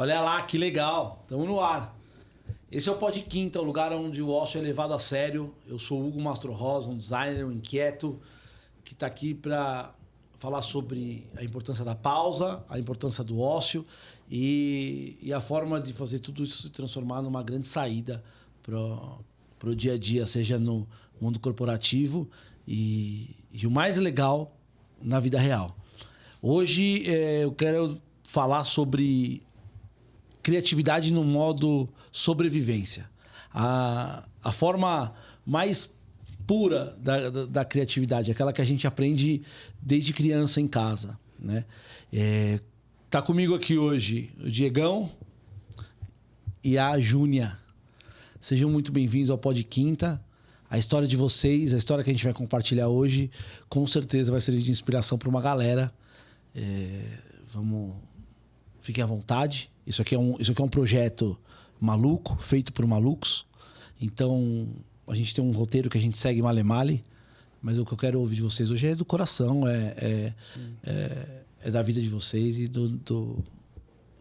Olha lá, que legal. Estamos no ar. Esse é o Pod Quinta, o lugar onde o ócio é levado a sério. Eu sou o Hugo Mastro Rosa, um designer, um inquieto, que está aqui para falar sobre a importância da pausa, a importância do ócio e a forma de fazer tudo isso se transformar numa grande saída para o dia a dia, seja no mundo corporativo e o mais legal, na vida real. Hoje eu quero falar sobre criatividade no modo sobrevivência. A forma mais pura da criatividade, aquela que a gente aprende desde criança em casa, né? Tá comigo aqui hoje o Diegão e a Júnia. Sejam muito bem-vindos ao Pod Quinta. A história de vocês, a história que a gente vai compartilhar hoje, com certeza vai servir de inspiração para uma galera. Fiquem à vontade. Isso aqui é um projeto maluco, feito por malucos. Então, a gente tem um roteiro que a gente segue male-male, mas o que eu quero ouvir de vocês hoje é do coração, é da vida de vocês e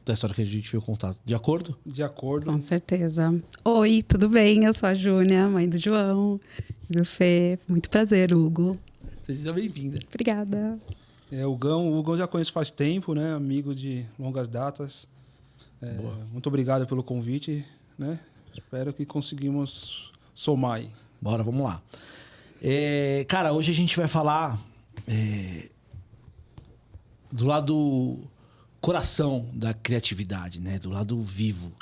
da história que a gente veio contar. De acordo? De acordo. Com certeza. Oi, tudo bem? Eu sou a Júnia, mãe do João e do Fê. Muito prazer, Hugo. Seja bem-vinda. Obrigada. O Hugão já conheço faz tempo, né? Amigo de longas datas. Muito obrigado pelo convite, né? Espero que conseguimos somar aí. Bora, vamos lá. Cara, hoje a gente vai falar do lado coração da criatividade, né? Do lado vivo.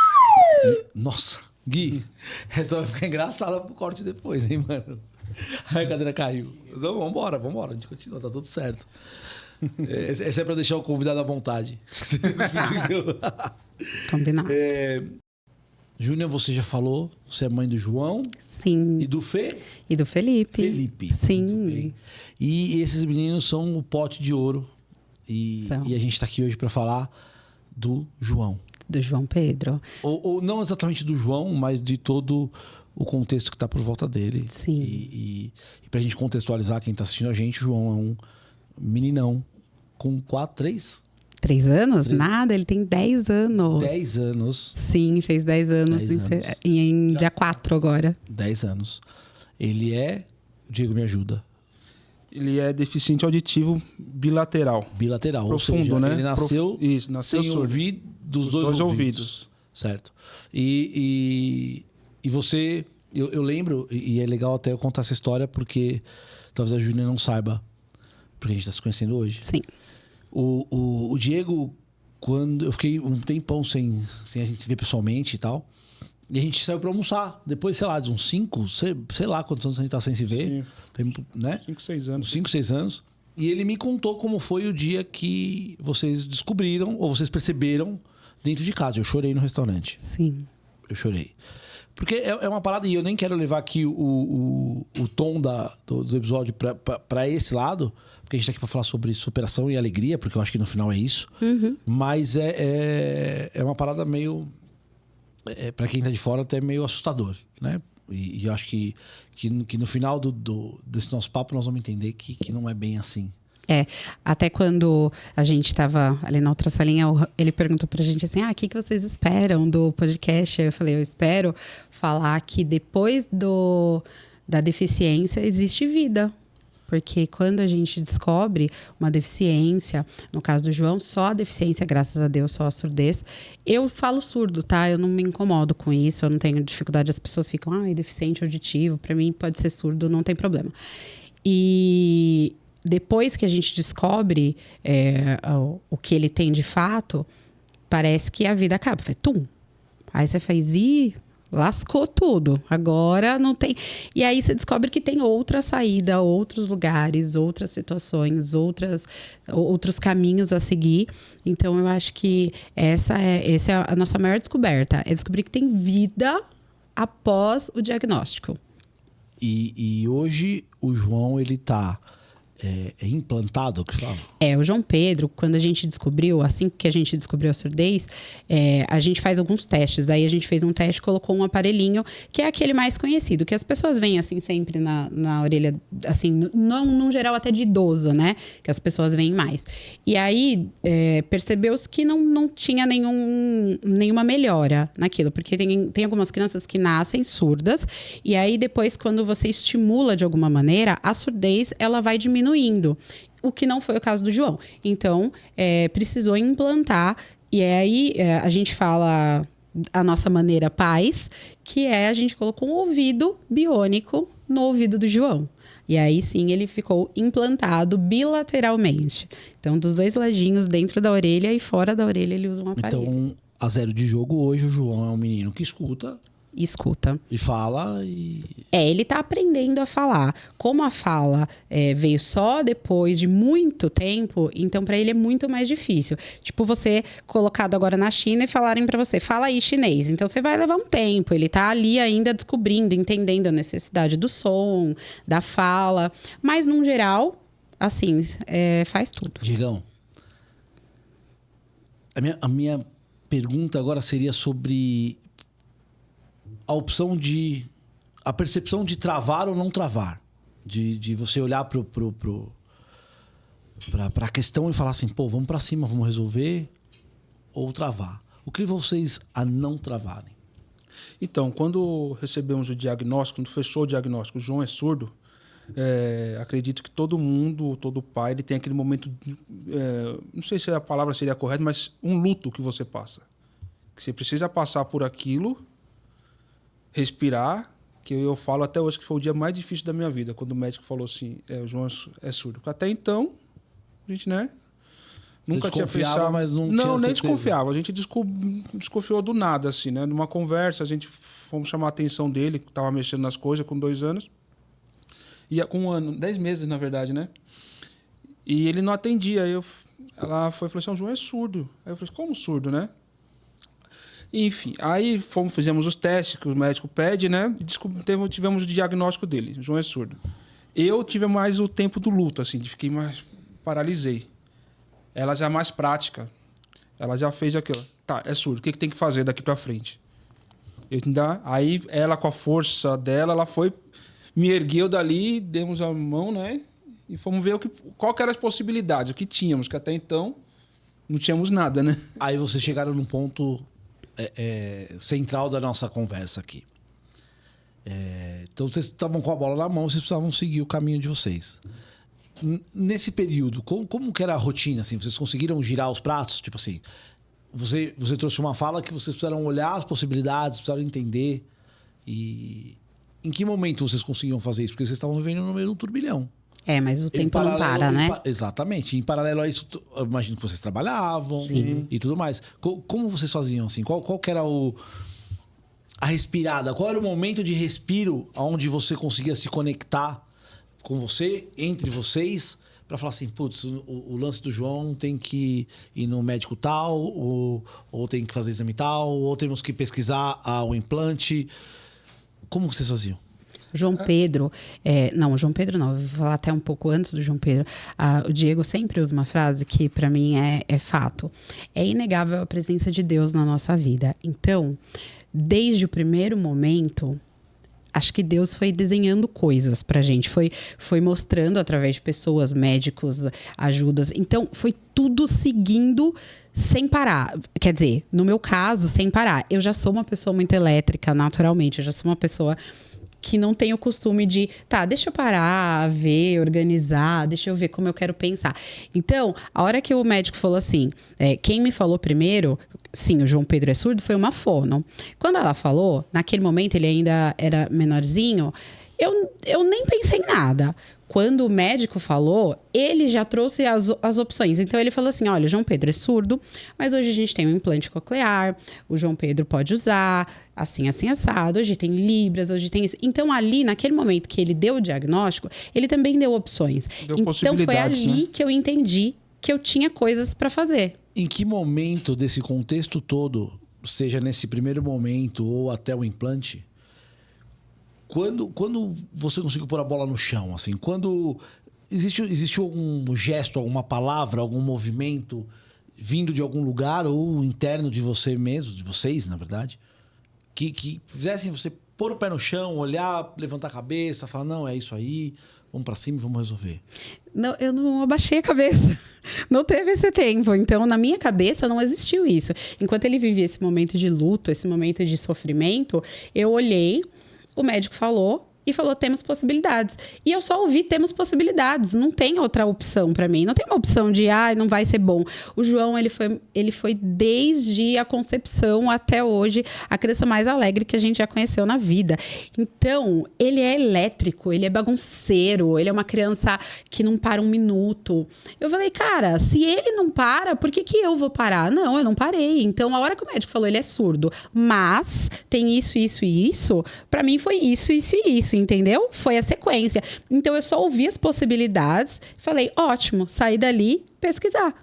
Nossa, Gui, essa vai ficar engraçada pro corte depois, hein, mano? Ai, a cadeira caiu. Então, vambora. A gente continua, tá tudo certo. Essa é pra deixar o convidado à vontade. Combinado. Júnia, você já falou, você é mãe do João. Sim. E do Fê? E do Felipe. Felipe. Sim. E esses meninos são o pote de ouro. E a gente tá aqui hoje pra falar do João. Do João Pedro. Ou não exatamente do João, mas de todo o contexto que tá por volta dele. Sim. E pra gente contextualizar quem tá assistindo a gente, o João é um meninão com 3 anos? 3. Nada, ele tem 10 anos. 10 anos. Sim, fez 10 anos, 10 anos. em dia 4 agora. 10 anos. Ele é... Diego, me ajuda. Ele é deficiente auditivo bilateral. Bilateral. Profundo, ou seja, né? Ele nasceu, nasceu sem surdo. ouvir dos dois ouvidos. Certo. E você... Eu lembro, e é legal até eu contar essa história, porque talvez a Júlia não saiba, porque a gente está se conhecendo hoje. Sim. O Diego, quando eu fiquei um tempão sem a gente se ver pessoalmente e tal, e a gente saiu para almoçar. Depois, sei lá, de uns 5, sei lá quantos anos a gente tá sem se ver. Sim. Né? 5, 6 anos. 5, 6 anos. E ele me contou como foi o dia que vocês descobriram, ou vocês perceberam dentro de casa. Eu chorei no restaurante. Sim. Eu chorei. Porque é uma parada, e eu nem quero levar aqui o tom do episódio para esse lado, porque a gente tá aqui para falar sobre superação e alegria, porque eu acho que no final é isso. Uhum. Mas é uma parada meio... para quem tá de fora, até meio assustador, né? E eu acho que no final desse nosso papo nós vamos entender que não é bem assim. Até quando a gente estava ali na outra salinha, ele perguntou pra gente assim, o que vocês esperam do podcast? Eu falei, eu espero falar que depois da deficiência existe vida. Porque quando a gente descobre uma deficiência, no caso do João, só a deficiência, graças a Deus, só a surdez. Eu falo surdo, tá? Eu não me incomodo com isso, eu não tenho dificuldade. As pessoas ficam, deficiente auditivo, pra mim pode ser surdo, não tem problema. E depois que a gente descobre o que ele tem de fato, parece que a vida acaba. Faz tum. Aí você faz, lascou tudo. Agora não tem... E aí você descobre que tem outra saída, outros lugares, outras situações, outros caminhos a seguir. Então, eu acho que essa é a nossa maior descoberta. É descobrir que tem vida após o diagnóstico. E hoje o João, ele tá é implantado, que fala? O João Pedro, quando a gente descobriu, assim que a gente descobriu a surdez, a gente faz alguns testes. Aí a gente fez um teste, colocou um aparelhinho, que é aquele mais conhecido, que as pessoas veem assim sempre na orelha, assim, num geral até de idoso, né? Que as pessoas veem mais. E aí percebeu-se que não tinha nenhuma melhora naquilo, porque tem algumas crianças que nascem surdas, e aí depois, quando você estimula de alguma maneira, a surdez ela vai diminuindo. O que não foi o caso do João. Então, precisou implantar. E aí a gente fala a nossa maneira paz, que a gente colocou um ouvido biônico no ouvido do João. E aí sim ele ficou implantado bilateralmente. Então, dos dois ladinhos, dentro da orelha e fora da orelha, ele usa um aparelho. Então, a zero de jogo hoje, o João é um menino que escuta. E fala e... ele tá aprendendo a falar. Como a fala veio só depois de muito tempo, então para ele é muito mais difícil. Tipo, você colocado agora na China e falarem para você, fala aí chinês. Então você vai levar um tempo. Ele tá ali ainda descobrindo, entendendo a necessidade do som, da fala. Mas, num geral, assim, faz tudo. Diegão, a minha pergunta agora seria sobre... a percepção de travar ou não travar. De você olhar para a questão e falar assim, pô, vamos para cima, vamos resolver, ou travar. O que leva vocês a não travarem? Então, quando recebemos o diagnóstico, quando fechou o diagnóstico, o João é surdo, acredito que todo mundo, todo pai, ele tem aquele momento, não sei se a palavra seria correta, mas um luto que você passa. Que você precisa passar por aquilo, respirar, que eu falo até hoje que foi o dia mais difícil da minha vida, quando o médico falou assim, o João é surdo. Porque até então, a gente, né? Nunca tinha pensado... mas não nem certeza. desconfiava. A gente desconfiou do nada, assim, né? Numa conversa, a gente fomos chamar a atenção dele, que estava mexendo nas coisas, com 2 anos. E com 1 ano, 10 meses, na verdade, né? E ele não atendia. Ela falou assim, o João é surdo. Aí eu falei, como surdo, né? Enfim, aí fizemos os testes que o médico pede, né? E tivemos o diagnóstico dele, o João é surdo. Eu tive mais o tempo do luto, assim, fiquei mais... paralisei. Ela já é mais prática. Ela já fez aquilo. Tá, é surdo, o que tem que fazer daqui para frente? Aí ela, com a força dela, ela foi, me ergueu dali, demos a mão, né? E fomos ver qual que eram as possibilidades, o que tínhamos, que até então não tínhamos nada, né? Aí vocês chegaram num ponto... central da nossa conversa aqui. Então, vocês estavam com a bola na mão, vocês precisavam seguir o caminho de vocês. Nesse período, como que era a rotina? Assim? Vocês conseguiram girar os pratos? Tipo assim, você trouxe uma fala que vocês precisaram olhar as possibilidades, precisaram entender. E em que momento vocês conseguiam fazer isso? Porque vocês estavam vivendo no meio de um turbilhão. Mas o tempo não para, né? Exatamente. Em paralelo a isso, eu imagino que vocês trabalhavam. Sim. E tudo mais. Como vocês faziam assim? Qual que era a respirada? Qual era o momento de respiro onde você conseguia se conectar com você, entre vocês, para falar assim, putz, o lance do João tem que ir no médico tal, ou tem que fazer exame tal, ou temos que pesquisar o implante. Como vocês faziam? João Pedro, não, João Pedro não, eu vou falar até um pouco antes do João Pedro. O Diego sempre usa uma frase que para mim é fato. É inegável a presença de Deus na nossa vida. Então, desde o primeiro momento, acho que Deus foi desenhando coisas pra gente, foi mostrando através de pessoas, médicos, ajudas. Então, foi tudo seguindo sem parar. Quer dizer, no meu caso, sem parar. Eu já sou uma pessoa muito elétrica, naturalmente. Eu já sou uma pessoa que não tem o costume de, deixa eu parar, ver, organizar, deixa eu ver como eu quero pensar. Então, a hora que o médico falou assim, quem me falou primeiro, sim, o João Pedro é surdo, foi uma fono. Quando ela falou, naquele momento ele ainda era menorzinho, eu nem pensei em nada. Quando o médico falou, ele já trouxe as opções. Então, ele falou assim, olha, o João Pedro é surdo, mas hoje a gente tem um implante coclear, o João Pedro pode usar, assim, assado, hoje tem libras, hoje tem isso. Então, ali, naquele momento que ele deu o diagnóstico, ele também deu opções. Então, foi ali, né, que eu entendi que eu tinha coisas para fazer. Em que momento desse contexto todo, seja nesse primeiro momento ou até o implante, quando você conseguiu pôr a bola no chão, assim, quando Existe algum gesto, alguma palavra, algum movimento vindo de algum lugar ou interno de você mesmo, de vocês, na verdade, que fizessem você pôr o pé no chão, olhar, levantar a cabeça, falar, não, é isso aí, vamos pra cima e vamos resolver? Não, eu não abaixei a cabeça. Não teve esse tempo. Então, na minha cabeça, não existiu isso. Enquanto ele vivia esse momento de luto, esse momento de sofrimento, eu olhei, o médico falou e falou, temos possibilidades. E eu só ouvi, temos possibilidades. Não tem outra opção para mim. Não tem uma opção de, não vai ser bom. O João, ele foi desde a concepção até hoje a criança mais alegre que a gente já conheceu na vida. Então, ele é elétrico, ele é bagunceiro, ele é uma criança que não para um minuto. Eu falei, cara, se ele não para, por que eu vou parar? Não, eu não parei. Então, a hora que o médico falou, ele é surdo, mas tem isso, isso e isso, para mim foi isso, isso e isso. Entendeu? Foi a sequência. Então, eu só ouvi as possibilidades, falei, ótimo, saí dali, pesquisar.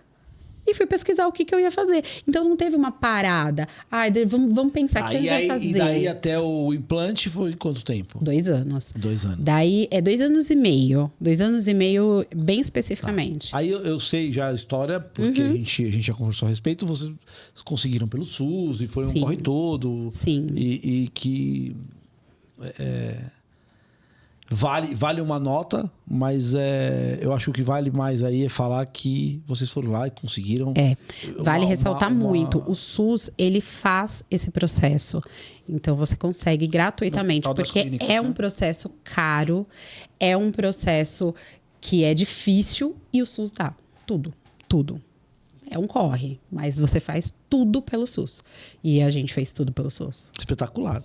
E fui pesquisar o que eu ia fazer. Então, não teve uma parada. Vamos pensar o que a gente vai fazer. E daí até o implante foi quanto tempo? 2 anos. 2 anos. Daí, 2 anos e meio. 2 anos e meio, bem especificamente. Aí eu sei já a história, porque a gente já conversou a respeito. Vocês conseguiram pelo SUS e foi um corre todo. Sim. E que... Vale uma nota, mas eu acho que o que vale mais aí é falar que vocês foram lá e conseguiram. Vale ressaltar muito. O SUS, ele faz esse processo. Então, você consegue gratuitamente. Porque clínicas, é um processo caro, é um processo que é difícil e o SUS dá tudo. Tudo. É um corre, mas você faz tudo pelo SUS. E a gente fez tudo pelo SUS. Espetacular.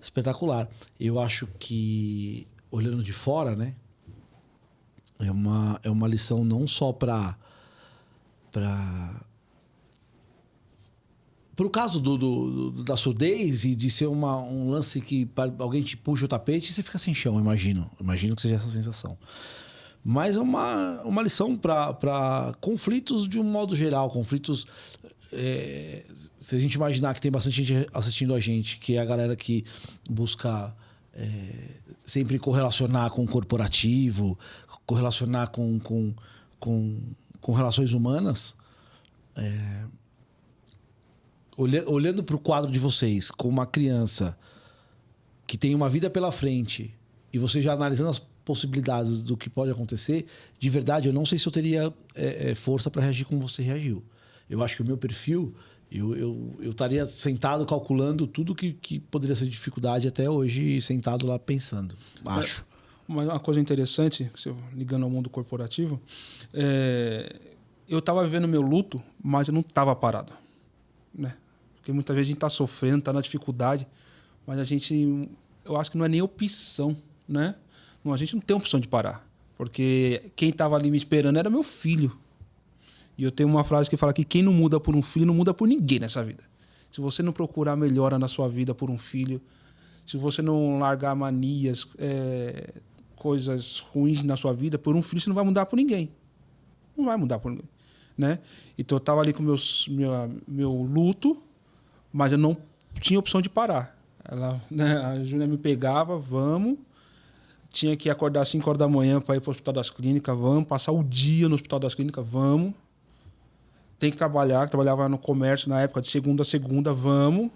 Espetacular. Eu acho que... olhando de fora, né? É uma lição não só para o caso da surdez e de ser um lance que alguém te puxa o tapete e você fica sem chão, imagino. Imagino que seja essa sensação. Mas é uma lição para conflitos de um modo geral. Conflitos... se a gente imaginar que tem bastante gente assistindo a gente, que é a galera que busca... sempre correlacionar com o corporativo, correlacionar com relações humanas, olhando para o quadro de vocês com uma criança que tem uma vida pela frente e você já analisando as possibilidades do que pode acontecer, de verdade, eu não sei se eu teria força para reagir como você reagiu. Eu acho que o meu perfil... Eu estaria sentado calculando tudo que poderia ser dificuldade até hoje, sentado lá pensando, acho. Uma coisa interessante, ligando ao mundo corporativo, eu estava vivendo meu luto, mas eu não estava parado. Né? Porque muitas vezes a gente está sofrendo, está na dificuldade, mas eu acho que não é nem opção. Né? A gente não tem opção de parar, porque quem estava ali me esperando era meu filho. E eu tenho uma frase que fala que quem não muda por um filho não muda por ninguém nessa vida. Se você não procurar melhora na sua vida por um filho, se você não largar manias, coisas ruins na sua vida por um filho, você não vai mudar por ninguém. Não vai mudar por ninguém. Né? Então eu estava ali com meu luto, mas eu não tinha opção de parar. A Júlia me pegava, vamos. Tinha que acordar às 5 horas da manhã para ir para o Hospital das Clínicas, vamos. Passar o dia no Hospital das Clínicas, vamos. Tem que trabalhava no comércio na época, de segunda a segunda, vamos.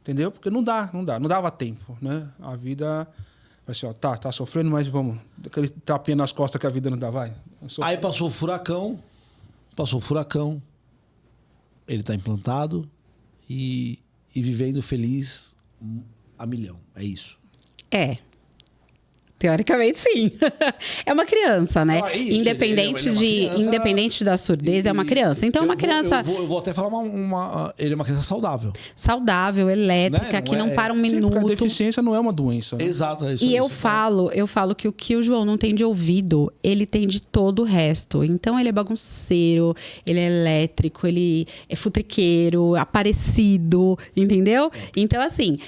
Entendeu? Porque não dava tempo, né? A vida, assim, ó, tá sofrendo, mas vamos. Aquele tapinha nas costas que a vida não dá, vai. Aí passou o furacão, ele tá implantado e vivendo feliz a milhão, é isso. Teoricamente, sim. É uma criança, né? Isso, independente da surdez, é uma criança. Então, é uma criança... Eu vou até falar ele é uma criança saudável. Saudável, elétrica, né? Que não para um minuto. Porque a deficiência não é uma doença. Né? Exato. É isso, e eu falo que o que o João não tem de ouvido, ele tem de todo o resto. Então, ele é bagunceiro, ele é elétrico, ele é futriqueiro, aparecido, entendeu? Então, assim...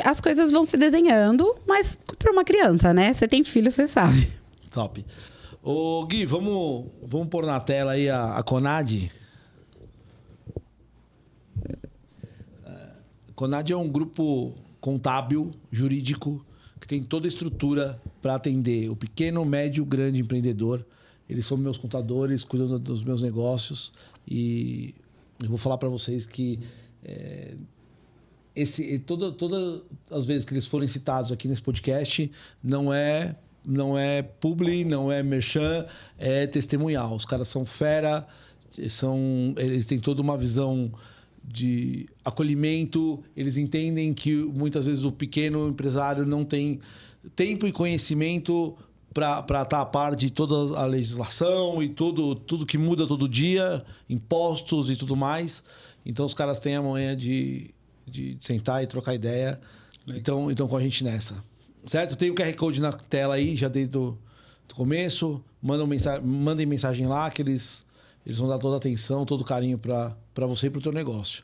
as coisas vão se desenhando, mas para uma criança, né? Você tem filho, você sabe. Top. Ô, Gui, vamos pôr na tela aí a CONAD. CONAD é um grupo contábil, jurídico, que tem toda a estrutura para atender o pequeno, médio, grande empreendedor. Eles são meus contadores, cuidam dos meus negócios. E eu vou falar para vocês que todas as vezes que eles forem citados aqui nesse podcast, não é publi, não é merchan, é testemunhal. Os caras são fera, eles têm toda uma visão de acolhimento, eles entendem que muitas vezes o pequeno empresário não tem tempo e conhecimento para estar a par de toda a legislação e tudo que muda todo dia, impostos e tudo mais. Então os caras têm a manha de sentar e trocar ideia. Então com a gente nessa. Certo? Tem o QR Code na tela aí, já desde o começo. Mandem mensagem lá que eles vão dar toda a atenção, todo o carinho para você e para o teu negócio.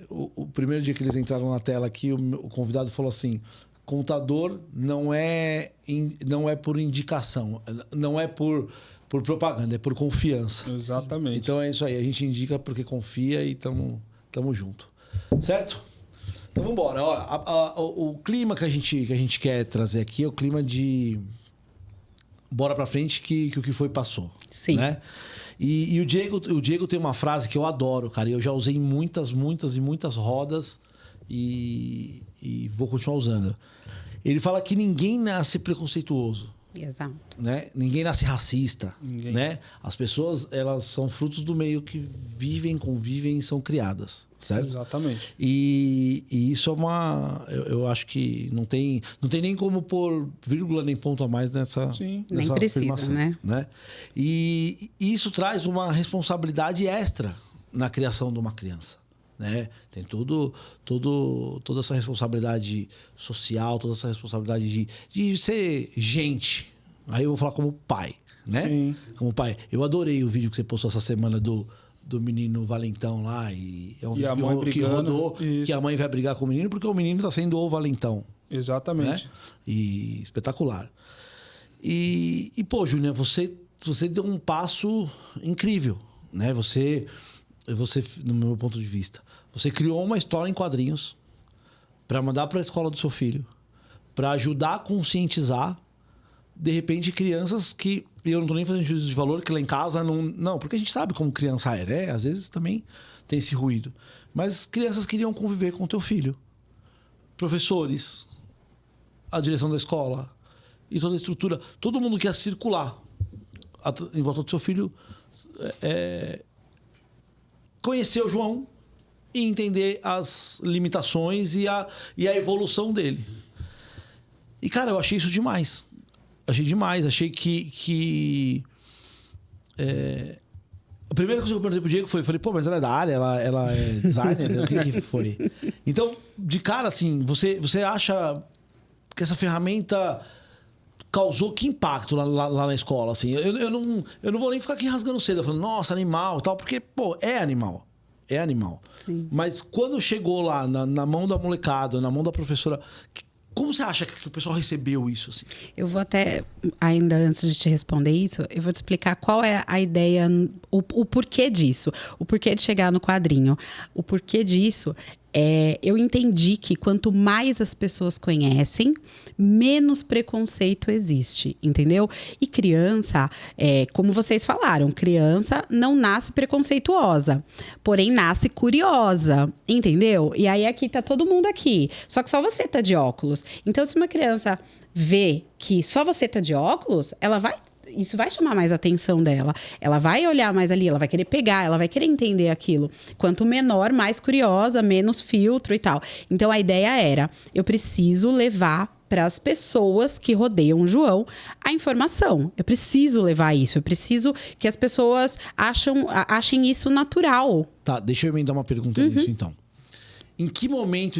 O primeiro dia que eles entraram na tela aqui, o convidado falou assim: contador não é por indicação, não é por propaganda, é por confiança. Exatamente. Então é isso aí, a gente indica porque confia e tamo junto. Certo? Então vamos embora. O clima que a gente quer trazer aqui é o clima de bora pra frente que o que foi passou. Sim. Né? E o Diego tem uma frase que eu adoro, cara. Eu já usei em muitas rodas e vou continuar usando. Ele fala que ninguém nasce preconceituoso. Exato. Né? Ninguém nasce racista. Ninguém. Né? As pessoas, elas são frutos do meio que vivem, convivem e são criadas. Certo? Exatamente. E isso é uma... Eu acho que não tem nem como pôr vírgula nem ponto a mais nessa Nem precisa, afirmação, né? E isso traz uma responsabilidade extra na criação de uma criança. Né? Tem toda essa responsabilidade social, toda essa responsabilidade de ser gente. Aí eu vou falar como pai, né? Sim. Como pai. Eu adorei o vídeo que você postou essa semana do menino valentão lá. E a mãe brigando, que rodou, isso. que a mãe vai brigar com o menino porque o menino tá sendo o valentão. Exatamente. Né? E espetacular. E pô, Júnior, você deu um passo incrível, né? Você, no meu ponto de vista, você criou uma história em quadrinhos para mandar para a escola do seu filho, para ajudar a conscientizar, de repente, crianças que... E eu não tô nem fazendo juízo de valor, que lá em casa não... Porque a gente sabe como criança é, né? Às vezes também tem esse ruído. Mas crianças queriam conviver com o teu filho. Professores, a direção da escola e toda a estrutura. Todo mundo quer circular em volta do seu filho, conhecer o João e entender as limitações e a evolução dele. E, cara, eu achei isso demais. Achei demais. Achei que a primeira coisa que eu perguntei pro Diego falei, pô, mas ela é da área, ela é designer? O que foi? Então, de cara, assim, você acha que essa ferramenta causou que impacto lá na escola, assim? Eu não vou nem ficar aqui rasgando cedo, falando, nossa, animal e tal, porque, pô, é animal. É animal. Sim. Mas quando chegou lá na mão da molecada, na mão da professora, como você acha que o pessoal recebeu isso? Assim? Eu vou até, ainda antes de te responder isso, eu vou te explicar qual é a ideia, o porquê disso. O porquê de chegar no quadrinho. O porquê disso eu entendi que quanto mais as pessoas conhecem, menos preconceito existe, entendeu? E criança, como vocês falaram, criança não nasce preconceituosa, porém nasce curiosa, entendeu? E aí aqui tá todo mundo aqui, só que só você tá de óculos. Então, se uma criança vê que só você tá de óculos, isso vai chamar mais a atenção dela. Ela vai olhar mais ali, ela vai querer pegar, ela vai querer entender aquilo. Quanto menor, mais curiosa, menos filtro e tal. Então, a ideia era, eu preciso levar para as pessoas que rodeiam o João a informação. Eu preciso levar isso. Eu preciso que as pessoas achem isso natural. Tá, deixa eu emendar uma pergunta nisso, então. Em que momento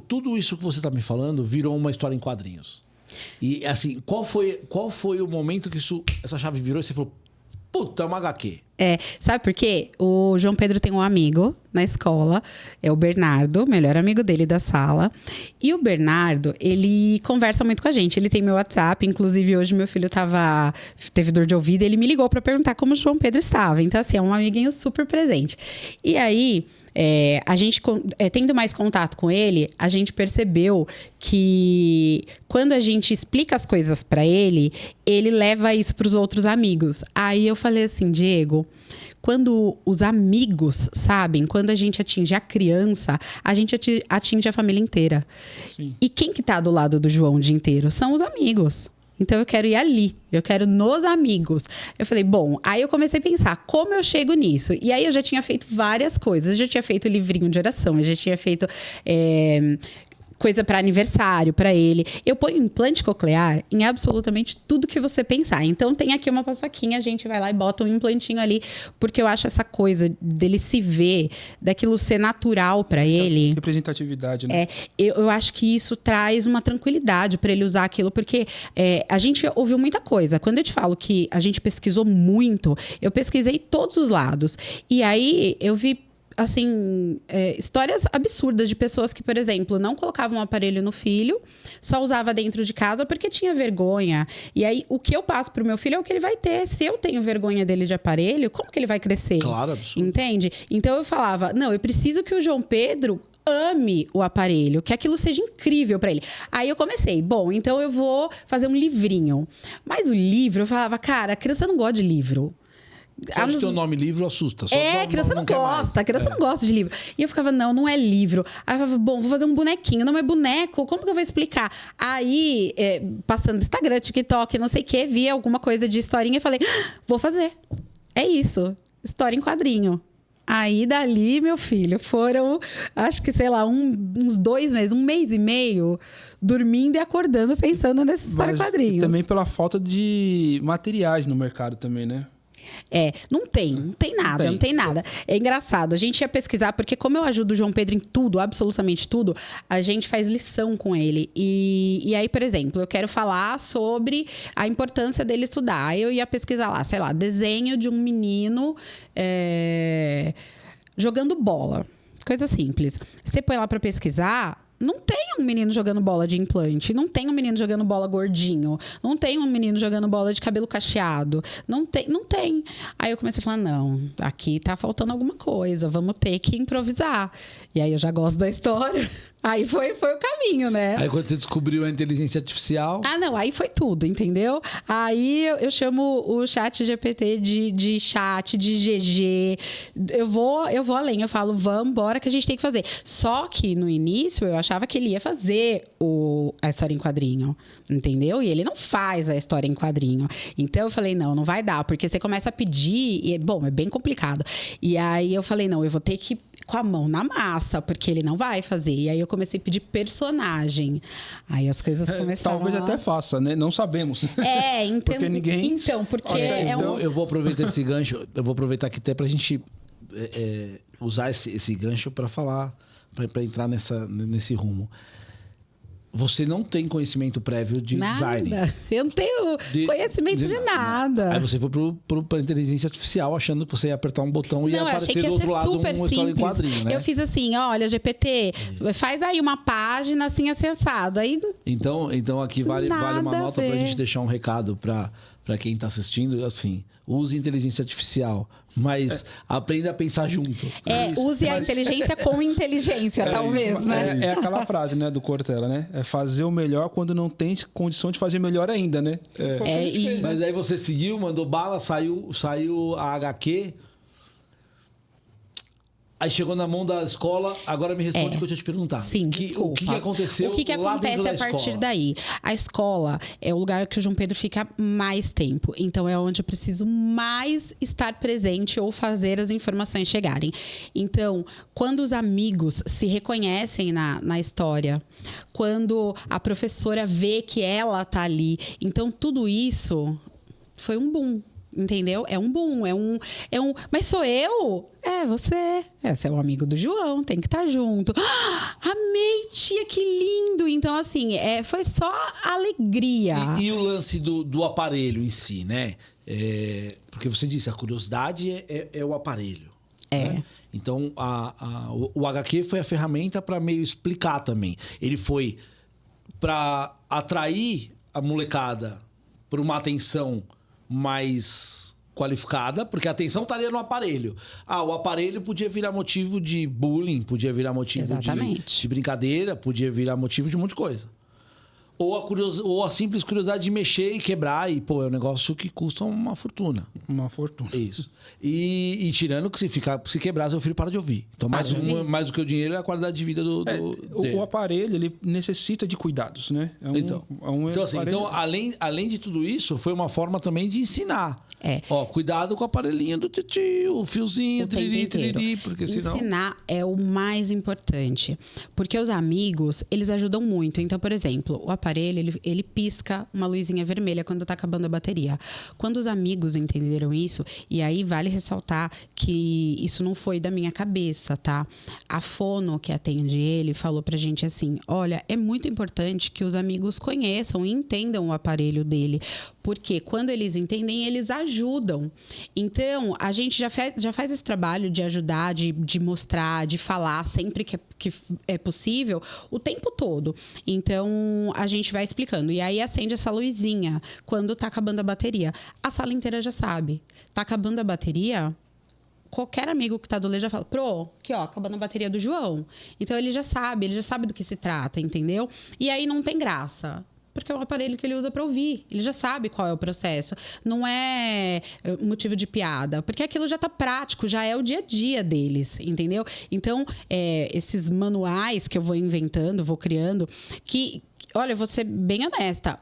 tudo isso que você está me falando virou uma história em quadrinhos? E assim, qual foi o momento que essa chave virou e você falou, puta, é uma HQ? Sabe por quê? O João Pedro tem um amigo na escola, é o Bernardo, melhor amigo dele da sala. E o Bernardo, ele conversa muito com a gente. Ele tem meu WhatsApp, inclusive hoje meu filho teve dor de ouvido, ele me ligou para perguntar como o João Pedro estava. Então, assim, é um amiguinho super presente. E aí, a gente, tendo mais contato com ele, a gente percebeu que quando a gente explica as coisas para ele, ele leva isso para os outros amigos. Aí eu falei assim, Diego, quando os amigos sabem, quando a gente atinge a criança, a gente atinge a família inteira. Sim. E quem que tá do lado do João o dia inteiro? São os amigos. Então eu quero ir ali, eu quero nos amigos. Eu falei, bom, aí eu comecei a pensar, como eu chego nisso? E aí eu já tinha feito várias coisas, eu já tinha feito livrinho de oração, eu já tinha feito coisa para aniversário, para ele. Eu ponho implante coclear em absolutamente tudo que você pensar. Então tem aqui uma paçoquinha, a gente vai lá e bota um implantinho ali, porque eu acho essa coisa dele se ver, daquilo ser natural para ele. Representatividade, né? Eu acho que isso traz uma tranquilidade para ele usar aquilo, porque a gente ouviu muita coisa. Quando eu te falo que a gente pesquisou muito, eu pesquisei todos os lados. E aí eu vi assim, histórias absurdas de pessoas que, por exemplo, não colocavam um aparelho no filho, só usava dentro de casa porque tinha vergonha. E aí, o que eu passo pro meu filho é o que ele vai ter. Se eu tenho vergonha dele de aparelho, como que ele vai crescer? Claro, absurdo. Entende? Então, eu falava, não, eu preciso que o João Pedro ame o aparelho, que aquilo seja incrível para ele. Aí eu comecei, bom, então eu vou fazer um livrinho. Mas o livro, eu falava, cara, a criança não gosta de livro. Só de ter o nome livro assusta. A criança não gosta, a criança não gosta de livro. E eu ficava, não é livro. Aí eu falava, bom, vou fazer um bonequinho. Não é boneco, como que eu vou explicar? Aí, passando Instagram, TikTok, não sei o que, vi alguma coisa de historinha e falei, vou fazer. É isso, história em quadrinho. Aí, dali, meu filho, foram, acho que, sei lá, uns 2 meses, 1 mês e meio, dormindo e acordando, pensando nessa história em quadrinhos. Também pela falta de materiais no mercado também, né? Não tem nada. É engraçado, a gente ia pesquisar, porque como eu ajudo o João Pedro em tudo, absolutamente tudo, a gente faz lição com ele. E aí, por exemplo, eu quero falar sobre a importância dele estudar. Aí eu ia pesquisar lá, sei lá, desenho de um menino jogando bola. Coisa simples. Você põe lá para pesquisar, não tem um menino jogando bola de implante, não tem um menino jogando bola gordinho, não tem um menino jogando bola de cabelo cacheado, não tem. Aí eu comecei a falar, não, aqui tá faltando alguma coisa, vamos ter que improvisar. E aí eu já gosto da história. Aí foi o caminho, né? Aí quando você descobriu a inteligência artificial... não, aí foi tudo, entendeu? Aí eu chamo o chat GPT de chat, de GG. Eu vou além, eu falo, vamos embora que a gente tem que fazer. Só que no início eu achava que ele ia fazer a história em quadrinho, entendeu? E ele não faz a história em quadrinho. Então eu falei, não vai dar, porque você começa a pedir, e é bem complicado. E aí eu falei, não, eu vou ter que com a mão na massa, porque ele não vai fazer. E aí eu comecei a pedir personagem. Aí as coisas começaram talvez até faça, né? Não sabemos. Então... Porque ninguém... Então, porque Eu vou aproveitar esse gancho, eu vou aproveitar aqui até pra gente usar esse gancho pra falar, pra entrar nesse rumo. Você não tem conhecimento prévio de design. Eu não tenho conhecimento de nada. Aí você foi pra inteligência artificial achando que você ia apertar um botão e ia aparecer do outro lado uma história em quadrinho, né? Eu fiz assim, olha, GPT, faz aí uma página assim acessada. Aí então aqui vale uma nota pra gente deixar um recado pra quem tá assistindo, assim, use inteligência artificial, mas aprenda a pensar junto. Use a inteligência com inteligência, talvez, né? É aquela frase, né, do Cortella, né? É fazer o melhor quando não tem condição de fazer melhor ainda, né? Mas aí você seguiu, mandou bala, saiu a HQ. Aí chegou na mão da escola, agora me responde o que eu tinha te perguntar. Sim, desculpa. O que aconteceu? O que acontece a partir daí? A escola é o lugar que o João Pedro fica mais tempo. Então, é onde eu preciso mais estar presente ou fazer as informações chegarem. Então, quando os amigos se reconhecem na história, quando a professora vê que ela tá ali, então tudo isso foi um boom. Entendeu? É um boom, mas sou eu? Você é o amigo do João, tem que estar junto. Amei, tia, que lindo! Então, assim, foi só alegria. E o lance do aparelho em si, né? Porque você disse, a curiosidade é o aparelho. Né? Então, o HQ foi a ferramenta para meio explicar também. Ele foi para atrair a molecada por uma atenção mais qualificada, porque a atenção estaria no aparelho. O aparelho podia virar motivo de bullying, podia virar motivo de brincadeira, podia virar motivo de um monte de coisa. Ou a simples curiosidade de mexer e quebrar, e, pô, é um negócio que custa uma fortuna. Uma fortuna. Isso. E tirando que se quebrar, seu filho para de ouvir. Então, mais do que o dinheiro é a qualidade de vida o aparelho, ele necessita de cuidados, né? Então, além de tudo isso, foi uma forma também de ensinar. Cuidado com o aparelhinho do titio, o fiozinho, triri, porque senão... Ensinar é o mais importante. Porque os amigos, eles ajudam muito. Então, por exemplo, o aparelho, ele pisca uma luzinha vermelha quando tá acabando a bateria. Quando os amigos entenderam isso, e aí vale ressaltar que isso não foi da minha cabeça, tá? A fono que atende ele falou pra gente assim, olha, é muito importante que os amigos conheçam e entendam o aparelho dele, porque quando eles entendem, eles ajudam. Então, a gente já faz esse trabalho de ajudar, de mostrar, de falar sempre que é possível, o tempo todo. Então, a gente vai explicando. E aí, acende essa luzinha quando tá acabando a bateria. A sala inteira já sabe. Tá acabando a bateria... Qualquer amigo que tá do lado já fala, aqui ó, acabando a bateria do João. Então, ele já sabe do que se trata, entendeu? E aí, não tem graça. Porque é um aparelho que ele usa para ouvir. Ele já sabe qual é o processo. Não é motivo de piada. Porque aquilo já tá prático, já é o dia a dia deles, entendeu? Então, esses manuais que eu vou inventando, vou criando, que... Olha, eu vou ser bem honesta.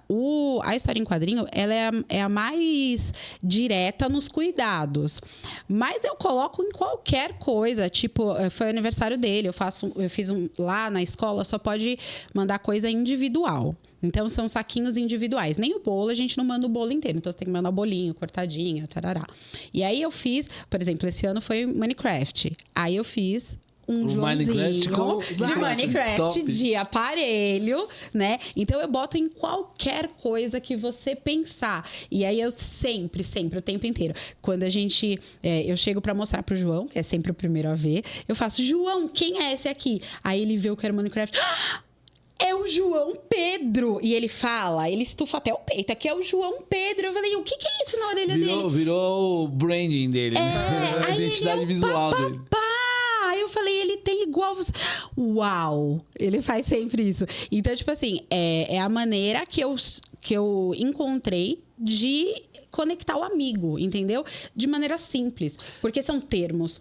A história em quadrinho, ela é a mais direta nos cuidados. Mas eu coloco em qualquer coisa. Tipo, foi o aniversário dele. Eu fiz lá na escola, só pode mandar coisa individual. Então, são saquinhos individuais. Nem o bolo, a gente não manda o bolo inteiro. Então, você tem que mandar o bolinho, cortadinho, tarará. E aí, eu fiz... Por exemplo, esse ano foi Minecraft. Aí, eu fiz... um Joãozinho de Minecraft de aparelho, né? Então, eu boto em qualquer coisa que você pensar. E aí, eu sempre, o tempo inteiro. Quando eu chego pra mostrar pro João, que é sempre o primeiro a ver, eu faço, João, quem é esse aqui? Aí, ele vê o que era Minecraft. É o João Pedro. E ele fala, ele estufa até o peito. Aqui é o João Pedro. Eu falei, o que é isso na orelha dele? Virou o branding dele. A identidade visual dele. Aí eu falei, ele tem igual você. Uau! Ele faz sempre isso. Então, tipo assim, é a maneira que eu encontrei de conectar o amigo, entendeu? De maneira simples. Porque são termos,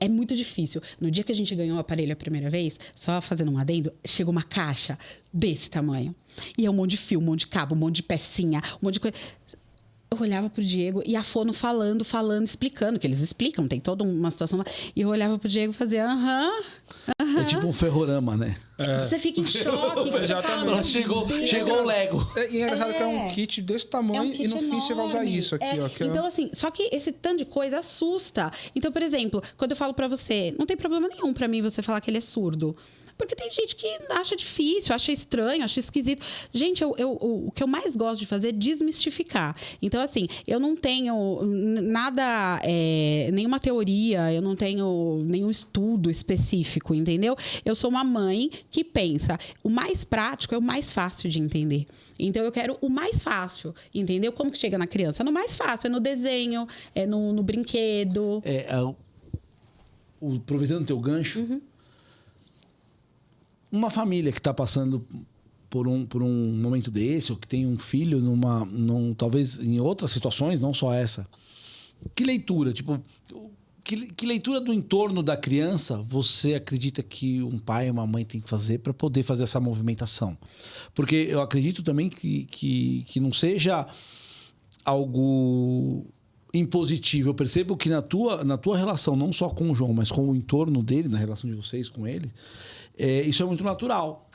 é muito difícil. No dia que a gente ganhou o aparelho a primeira vez, só fazendo um adendo, chegou uma caixa desse tamanho. E é um monte de fio, um monte de cabo, um monte de pecinha, um monte de coisa. Eu olhava pro Diego e a fono falando, explicando, que eles explicam, tem toda uma situação lá. E eu olhava pro Diego e fazia, É tipo um ferrorama, né? Você fica em choque. Chegou o Lego. E é engraçado que é um kit desse tamanho e no fim você vai usar isso aqui, ó. Então, assim, só que esse tanto de coisa assusta. Então, por exemplo, quando eu falo pra você, não tem problema nenhum pra mim você falar que ele é surdo. Porque tem gente que acha difícil, acha estranho, acha esquisito. Gente, o que eu mais gosto de fazer é desmistificar. Então, assim, eu não tenho nada, nenhuma teoria, eu não tenho nenhum estudo específico, entendeu? Eu sou uma mãe que pensa, o mais prático é o mais fácil de entender. Então, eu quero o mais fácil, entendeu? Como que chega na criança? No mais fácil, é no desenho, é no brinquedo. Aproveitando o teu gancho... Uma família que está passando por um momento desse, ou que tem um filho talvez em outras situações, não só essa. Que leitura? Tipo, que leitura do entorno da criança você acredita que um pai e uma mãe tem que fazer para poder fazer essa movimentação? Porque eu acredito também que não seja algo impositivo. Eu percebo que na tua relação, não só com o João, mas com o entorno dele, na relação de vocês com ele, isso é muito natural.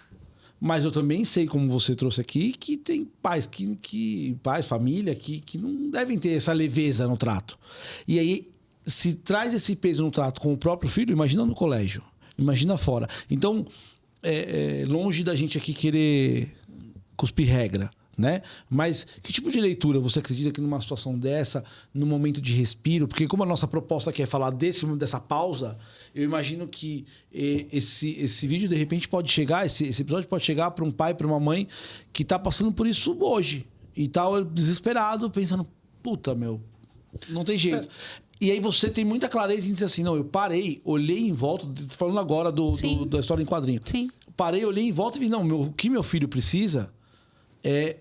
Mas eu também sei, como você trouxe aqui, que tem pais, pais, família, que não devem ter essa leveza no trato. E aí, se traz esse peso no trato com o próprio filho, imagina no colégio, imagina fora. Então, longe da gente aqui querer cuspir regra, né? Mas que tipo de leitura você acredita que numa situação dessa, num momento de respiro, porque como a nossa proposta aqui é falar dessa pausa, eu imagino que esse vídeo de repente pode chegar, esse episódio pode chegar para um pai, para uma mãe que está passando por isso hoje e tá desesperado, pensando, puta, meu, não tem jeito. E aí você tem muita clareza em dizer assim, não, eu parei, olhei em volta, falando agora da história em quadrinho. Sim. Parei, olhei em volta e vi, não, o que meu filho precisa é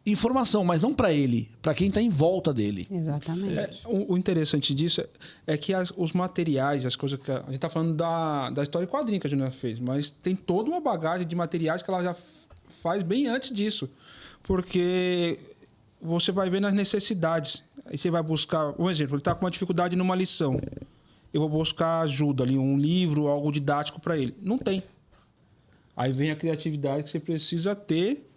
informação, mas não para ele, para quem está em volta dele. Exatamente. O interessante disso é que os materiais, as coisas que a gente está falando da história em quadrinho que a Juliana fez, mas tem toda uma bagagem de materiais que ela já faz bem antes disso, porque você vai ver nas necessidades. Aí você vai buscar, um exemplo, ele está com uma dificuldade numa lição, eu vou buscar ajuda ali, um livro, algo didático para ele. Não tem. Aí vem a criatividade que você precisa ter.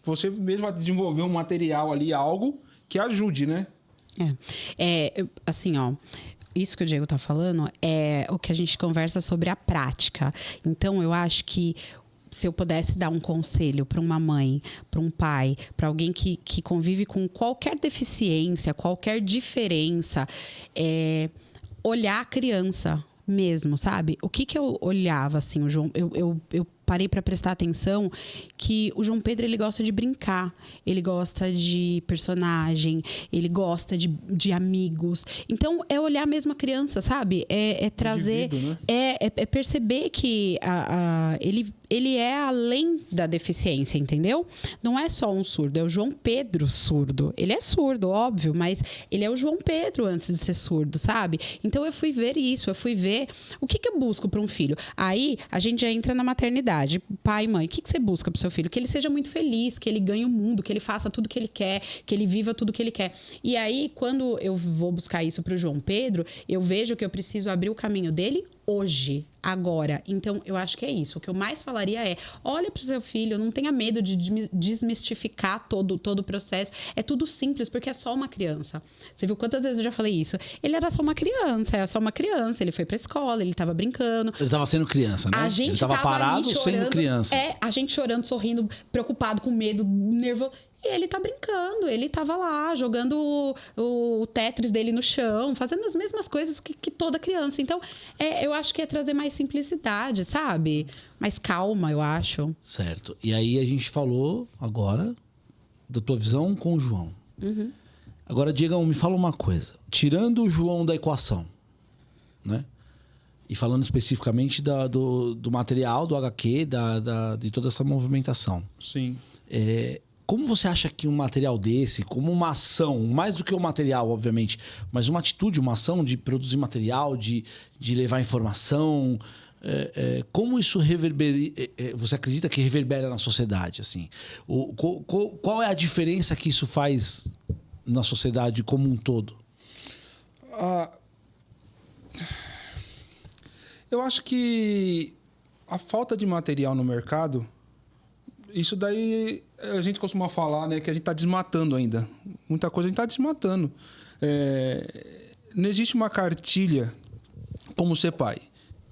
Você mesmo vai desenvolver um material ali, algo que ajude, né? Assim, ó, isso que o Diego tá falando é o que a gente conversa sobre a prática. Então, eu acho que se eu pudesse dar um conselho para uma mãe, para um pai, para alguém que convive com qualquer deficiência, qualquer diferença, olhar a criança mesmo, sabe? O que eu olhava, assim, o João... Eu parei para prestar atenção que o João Pedro, ele gosta de brincar, ele gosta de personagem, ele gosta de amigos. Então, é olhar mesmo a criança, sabe? É trazer... Indivíduo, né? É perceber que ele é além da deficiência, entendeu? Não é só um surdo, é o João Pedro surdo. Ele é surdo, óbvio, mas ele é o João Pedro antes de ser surdo, sabe? Então, eu fui ver isso, eu fui ver o que eu busco para um filho. Aí, a gente já entra na maternidade. Pai, mãe, o que você busca para o seu filho? Que ele seja muito feliz, que ele ganhe o mundo, que ele faça tudo que ele quer, que ele viva tudo que ele quer. E aí, quando eu vou buscar isso para o João Pedro, eu vejo que eu preciso abrir o caminho dele hoje, agora. Então, eu acho que é isso. O que eu mais falaria é, olha para o seu filho, não tenha medo de desmistificar todo o processo. É tudo simples, porque é só uma criança. Você viu quantas vezes eu já falei isso? Ele era só uma criança, ele foi para a escola, ele estava brincando. Ele estava sendo criança, né? Ele estava parado sendo criança. A gente chorando, sorrindo, preocupado, com medo, nervoso. E ele tá brincando, ele tava lá jogando o Tetris dele no chão, fazendo as mesmas coisas que toda criança. Então, eu acho que é trazer mais simplicidade, sabe? Mais calma, eu acho. Certo. E aí a gente falou agora da tua visão com o João. Uhum. Agora, Diego, me fala uma coisa. Tirando o João da equação, né? E falando especificamente do material, do HQ, de toda essa movimentação. Sim. Como você acha que um material desse, como uma ação, mais do que o material, obviamente, mas uma atitude, uma ação de produzir material, de levar informação, como isso você acredita que reverbera na sociedade? Assim? Qual é a diferença que isso faz na sociedade como um todo? Eu acho que a falta de material no mercado... Isso daí a gente costuma falar, né, que a gente está desmatando ainda. Muita coisa a gente está desmatando. Não existe uma cartilha como ser pai.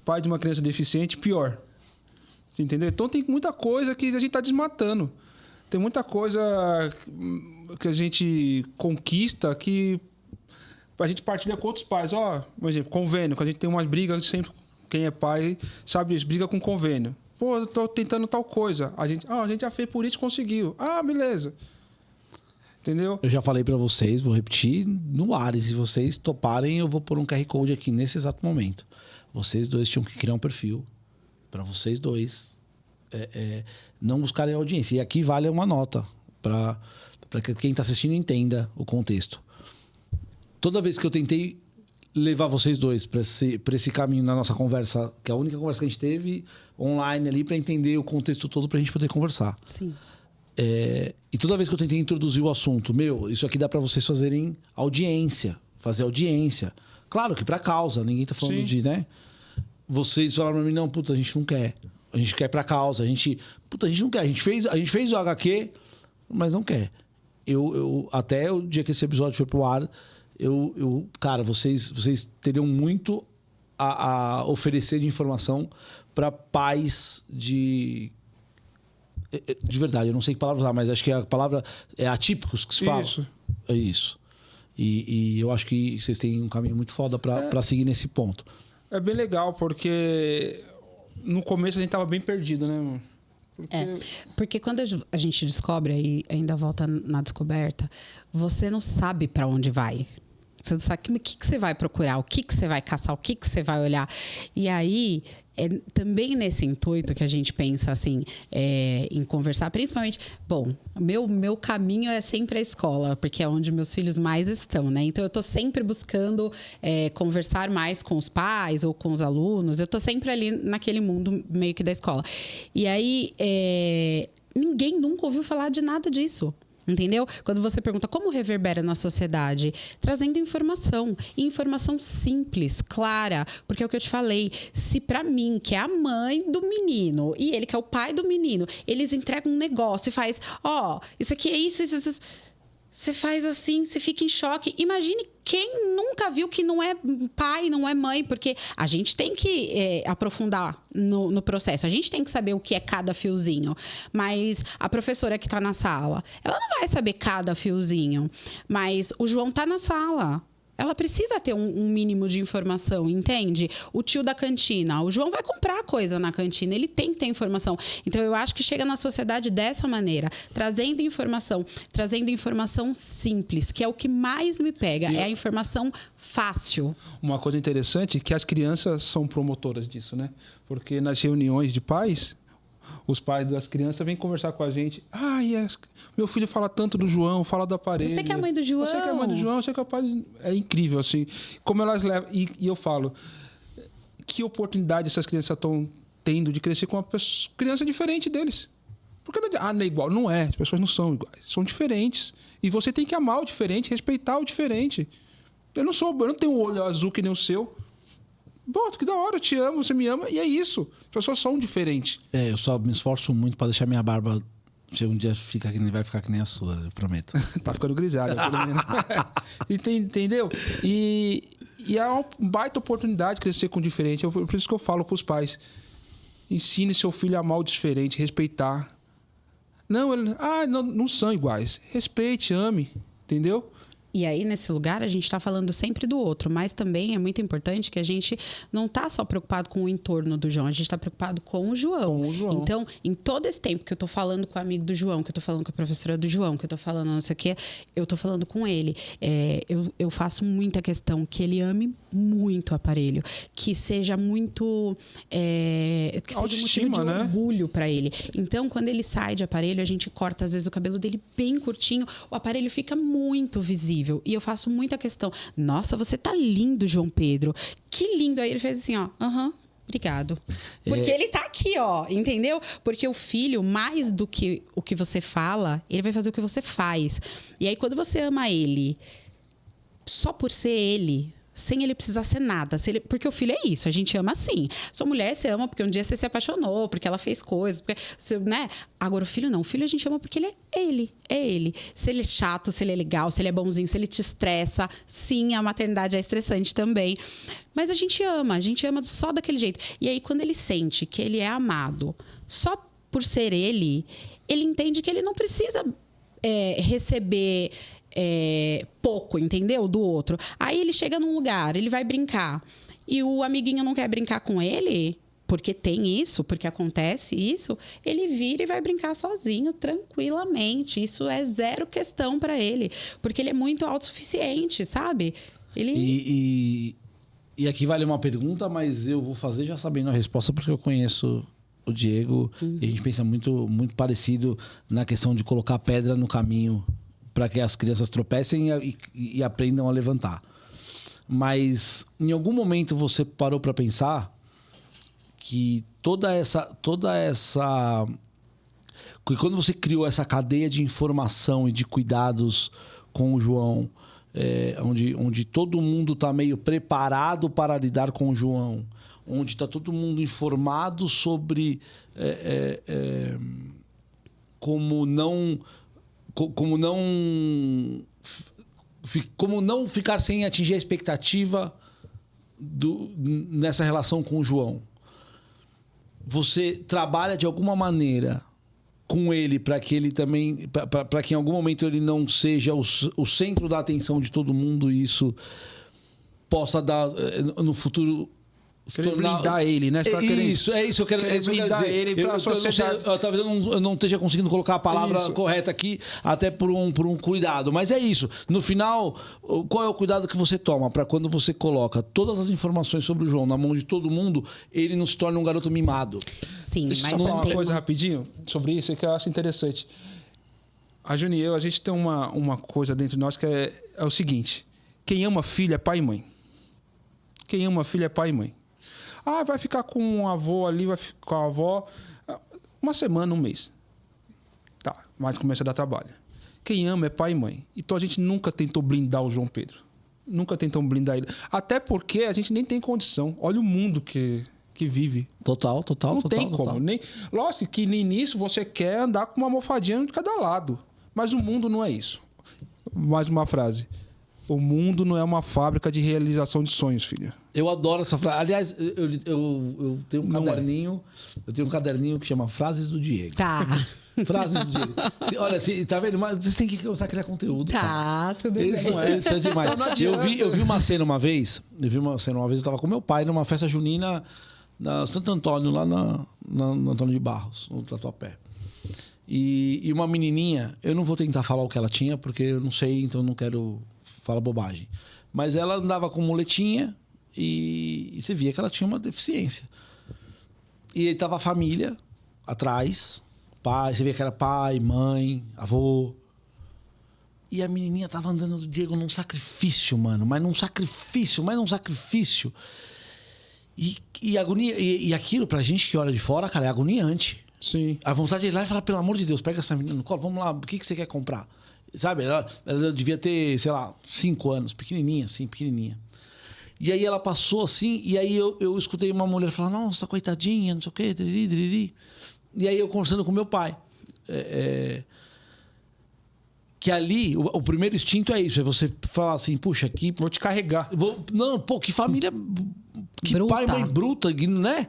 Pai de uma criança deficiente, pior. Você entendeu? Então tem muita coisa que a gente está desmatando. Tem muita coisa que a gente conquista que a gente partilha com outros pais. Por exemplo, convênio. Quando a gente tem umas brigas, sempre quem é pai sabe isso, briga com convênio. Pô, eu tô tentando tal coisa. A gente já fez por isso e conseguiu. Beleza. Entendeu? Eu já falei pra vocês, vou repetir no ar. E se vocês toparem, eu vou pôr um QR Code aqui nesse exato momento. Vocês dois tinham que criar um perfil pra vocês dois não buscarem audiência. E aqui vale uma nota pra que quem tá assistindo entenda o contexto. Toda vez que eu tentei levar vocês dois para esse caminho na nossa conversa, que é a única conversa que a gente teve online ali, para entender o contexto todo, para a gente poder conversar. Sim. E toda vez que eu tentei introduzir o assunto, isso aqui dá para vocês fazerem audiência, fazer audiência. Claro que para causa, ninguém tá falando Sim. de, né? Vocês falaram para mim, não, puta, a gente não quer. A gente quer ir pra causa. A gente não quer. A gente fez o HQ, mas não quer. Até o dia que esse episódio foi pro ar, cara, vocês teriam muito a oferecer de informação para pais de verdade. Eu não sei que palavra usar, mas acho que a palavra é atípicos que se fala. Isso. É isso. E eu acho que vocês têm um caminho muito foda para seguir nesse ponto. É bem legal, porque no começo a gente tava bem perdido, né, mano? Porque quando a gente descobre, aí ainda volta na descoberta, você não sabe para onde vai. Você não sabe o que você vai procurar, o que você vai caçar, o que você vai olhar. E aí, é também nesse intuito que a gente pensa assim, em conversar, principalmente... Bom, meu caminho é sempre a escola, porque é onde meus filhos mais estão, né? Então, eu estou sempre buscando conversar mais com os pais ou com os alunos. Eu estou sempre ali naquele mundo meio que da escola. E aí, ninguém nunca ouviu falar de nada disso. Entendeu? Quando você pergunta como reverbera na sociedade, trazendo informação. E informação simples, clara. Porque é o que eu te falei. Se pra mim, que é a mãe do menino, e ele que é o pai do menino, eles entregam um negócio e faz, isso aqui é isso. Você faz assim, você fica em choque. Imagine quem nunca viu que não é pai, não é mãe, porque a gente tem que aprofundar no processo. A gente tem que saber o que é cada fiozinho. Mas a professora que está na sala, ela não vai saber cada fiozinho. Mas o João está na sala. Ela precisa ter um mínimo de informação, entende? O tio da cantina, o João vai comprar coisa na cantina, ele tem que ter informação. Então, eu acho que chega na sociedade dessa maneira, trazendo informação simples, que é o que mais me pega, é a informação fácil. Uma coisa interessante é que as crianças são promotoras disso, né? Porque nas reuniões de pais, os pais das crianças vêm conversar com a gente. Meu filho fala tanto do João, fala do aparelho. Você que é a mãe do João. Você que é a mãe do João, você que é o pai. É incrível, assim. Como elas levam... E eu falo, que oportunidade essas crianças estão tendo de crescer com uma criança diferente deles. Porque não é igual. Não é. As pessoas não são iguais. São diferentes. E você tem que amar o diferente, respeitar o diferente. Eu não tenho um olho azul que nem o seu. Pô, que da hora, eu te amo, você me ama, e é isso. As pessoas são diferentes. Eu só me esforço muito pra deixar minha barba... Se um dia vai ficar que nem a sua, eu prometo. Tá ficando grisalha, pelo menos. Entendeu? E é uma baita oportunidade crescer com o diferente. Por isso que eu falo pros pais. Ensine seu filho a amar o diferente, respeitar. Não são iguais. Respeite, ame, entendeu? E aí, nesse lugar, a gente está falando sempre do outro, mas também é muito importante que a gente não está só preocupado com o entorno do João, a gente está preocupado com o João. Então, em todo esse tempo que eu estou falando com o amigo do João, que eu estou falando com a professora do João, que eu estou falando não sei o quê, eu estou falando com ele. Eu faço muita questão que ele ame muito o aparelho, que seja muito... que seja motivo de orgulho para ele. Então, quando ele sai de aparelho, a gente corta, às vezes, o cabelo dele bem curtinho, o aparelho fica muito visível. E eu faço muita questão. Nossa, você tá lindo, João Pedro. Que lindo. Aí ele fez assim, obrigado. Porque ele tá aqui, entendeu? Porque o filho, mais do que o que você fala, ele vai fazer o que você faz. E aí, quando você ama ele, só por ser ele... sem ele precisar ser nada. Porque o filho é isso, a gente ama assim. Sua mulher você ama porque um dia você se apaixonou, porque ela fez coisas, porque, né? Agora o filho não. O filho a gente ama porque ele é ele. É ele. Se ele é chato, se ele é legal, se ele é bonzinho, se ele te estressa. Sim, a maternidade é estressante também. Mas a gente ama só daquele jeito. E aí, quando ele sente que ele é amado só por ser ele entende que ele não precisa receber... pouco, entendeu? Do outro. Aí ele chega num lugar, ele vai brincar e o amiguinho não quer brincar com ele, porque tem isso, porque acontece isso, ele vira e vai brincar sozinho, tranquilamente. Isso é zero questão pra ele, porque ele é muito autossuficiente, sabe? E aqui vale uma pergunta, mas eu vou fazer já sabendo a resposta, porque eu conheço o Diego e a gente pensa muito, muito parecido na questão de colocar pedra no caminho para que as crianças tropecem e aprendam a levantar. Mas em algum momento você parou para pensar que toda essa que quando você criou essa cadeia de informação e de cuidados com o João, onde todo mundo está meio preparado para lidar com o João, onde está todo mundo informado sobre como não ficar sem atingir a expectativa nessa relação com o João. Você trabalha de alguma maneira com ele para que ele também, para que em algum momento ele não seja o centro da atenção de todo mundo e isso possa dar no futuro. Querer blindar ele, né? Isso, eu quero blindar dizer. ele pra sociedade. Talvez eu não esteja conseguindo colocar a palavra correta aqui, até por um cuidado. Mas é isso. No final, qual é o cuidado que você toma para quando você coloca todas as informações sobre o João na mão de todo mundo, ele não se torne um garoto mimado? Sim, Deixa mas eu falar uma coisa rapidinho sobre isso que eu acho interessante. A Juni e eu, a gente tem uma coisa dentro de nós que é o seguinte: quem ama filho é pai e mãe. Quem ama filho é pai e mãe. Ah, vai ficar com um avô ali, vai ficar com a avó uma semana, um mês. Tá, mas começa a dar trabalho. Quem ama é pai e mãe. Então a gente nunca tentou blindar o João Pedro. Nunca tentou blindar ele. Até porque a gente nem tem condição. Olha o mundo que vive. Total. Não tem como. Lógico que no início você quer andar com uma almofadinha de cada lado. Mas o mundo não é isso. Mais uma frase. O mundo não é uma fábrica de realização de sonhos, filho. Eu adoro essa frase. Aliás, eu tenho um caderninho. Eu tenho um caderninho que chama Frases do Diego. Tá. Frases do Diego. Olha, tá vendo? Mas você tem que começar a criar conteúdo. Tá, tudo bem. Isso é demais. Eu vi uma cena uma vez. Eu tava com meu pai numa festa junina na Santo Antônio, lá no Antônio de Barros, no Tatuapé. E uma menininha, eu não vou tentar falar o que ela tinha, porque eu não sei, então eu não quero falar bobagem. Mas ela andava com muletinha e você via que ela tinha uma deficiência. E aí tava a família atrás, pai, você via que era pai, mãe, avô. E a menininha tava andando do Diego num sacrifício, mano. Mas num sacrifício. E agonia. E aquilo pra gente que olha de fora, cara, é agoniante. Sim. A vontade de ir lá e falar, pelo amor de Deus, pega essa menina no colo, vamos lá, o que você quer comprar? Sabe, ela devia ter, sei lá, 5 anos, pequenininha. E aí ela passou assim, e aí eu escutei uma mulher falar, nossa, coitadinha, não sei o quê, diriri. E aí eu conversando com meu pai. Que ali, o primeiro instinto é isso, é você falar assim, puxa, aqui... Vou te carregar. Que família... Que bruta. Pai e mãe bruta, né?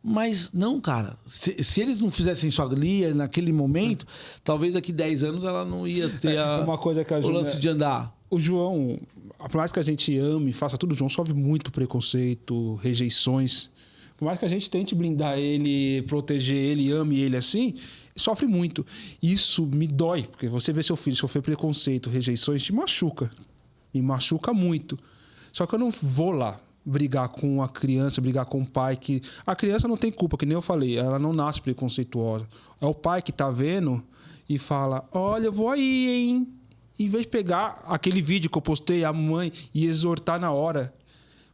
Mas não, cara. Se eles não fizessem isso ali, naquele momento, talvez daqui 10 anos ela não ia ter uma coisa que o lance de andar. O João, por mais que a gente ame, faça tudo, o João sofre muito preconceito, rejeições. Por mais que a gente tente blindar ele, proteger ele, ame ele assim, sofre muito. Isso me dói, porque você vê seu filho sofrer preconceito, rejeições, te machuca. Me machuca muito. Só que eu não vou lá brigar com a criança, brigar com o pai, que a criança não tem culpa, que nem eu falei, ela não nasce preconceituosa. É o pai que tá vendo e fala, olha, eu vou aí, hein? Em vez de pegar aquele vídeo que eu postei, a mãe, e exortar na hora.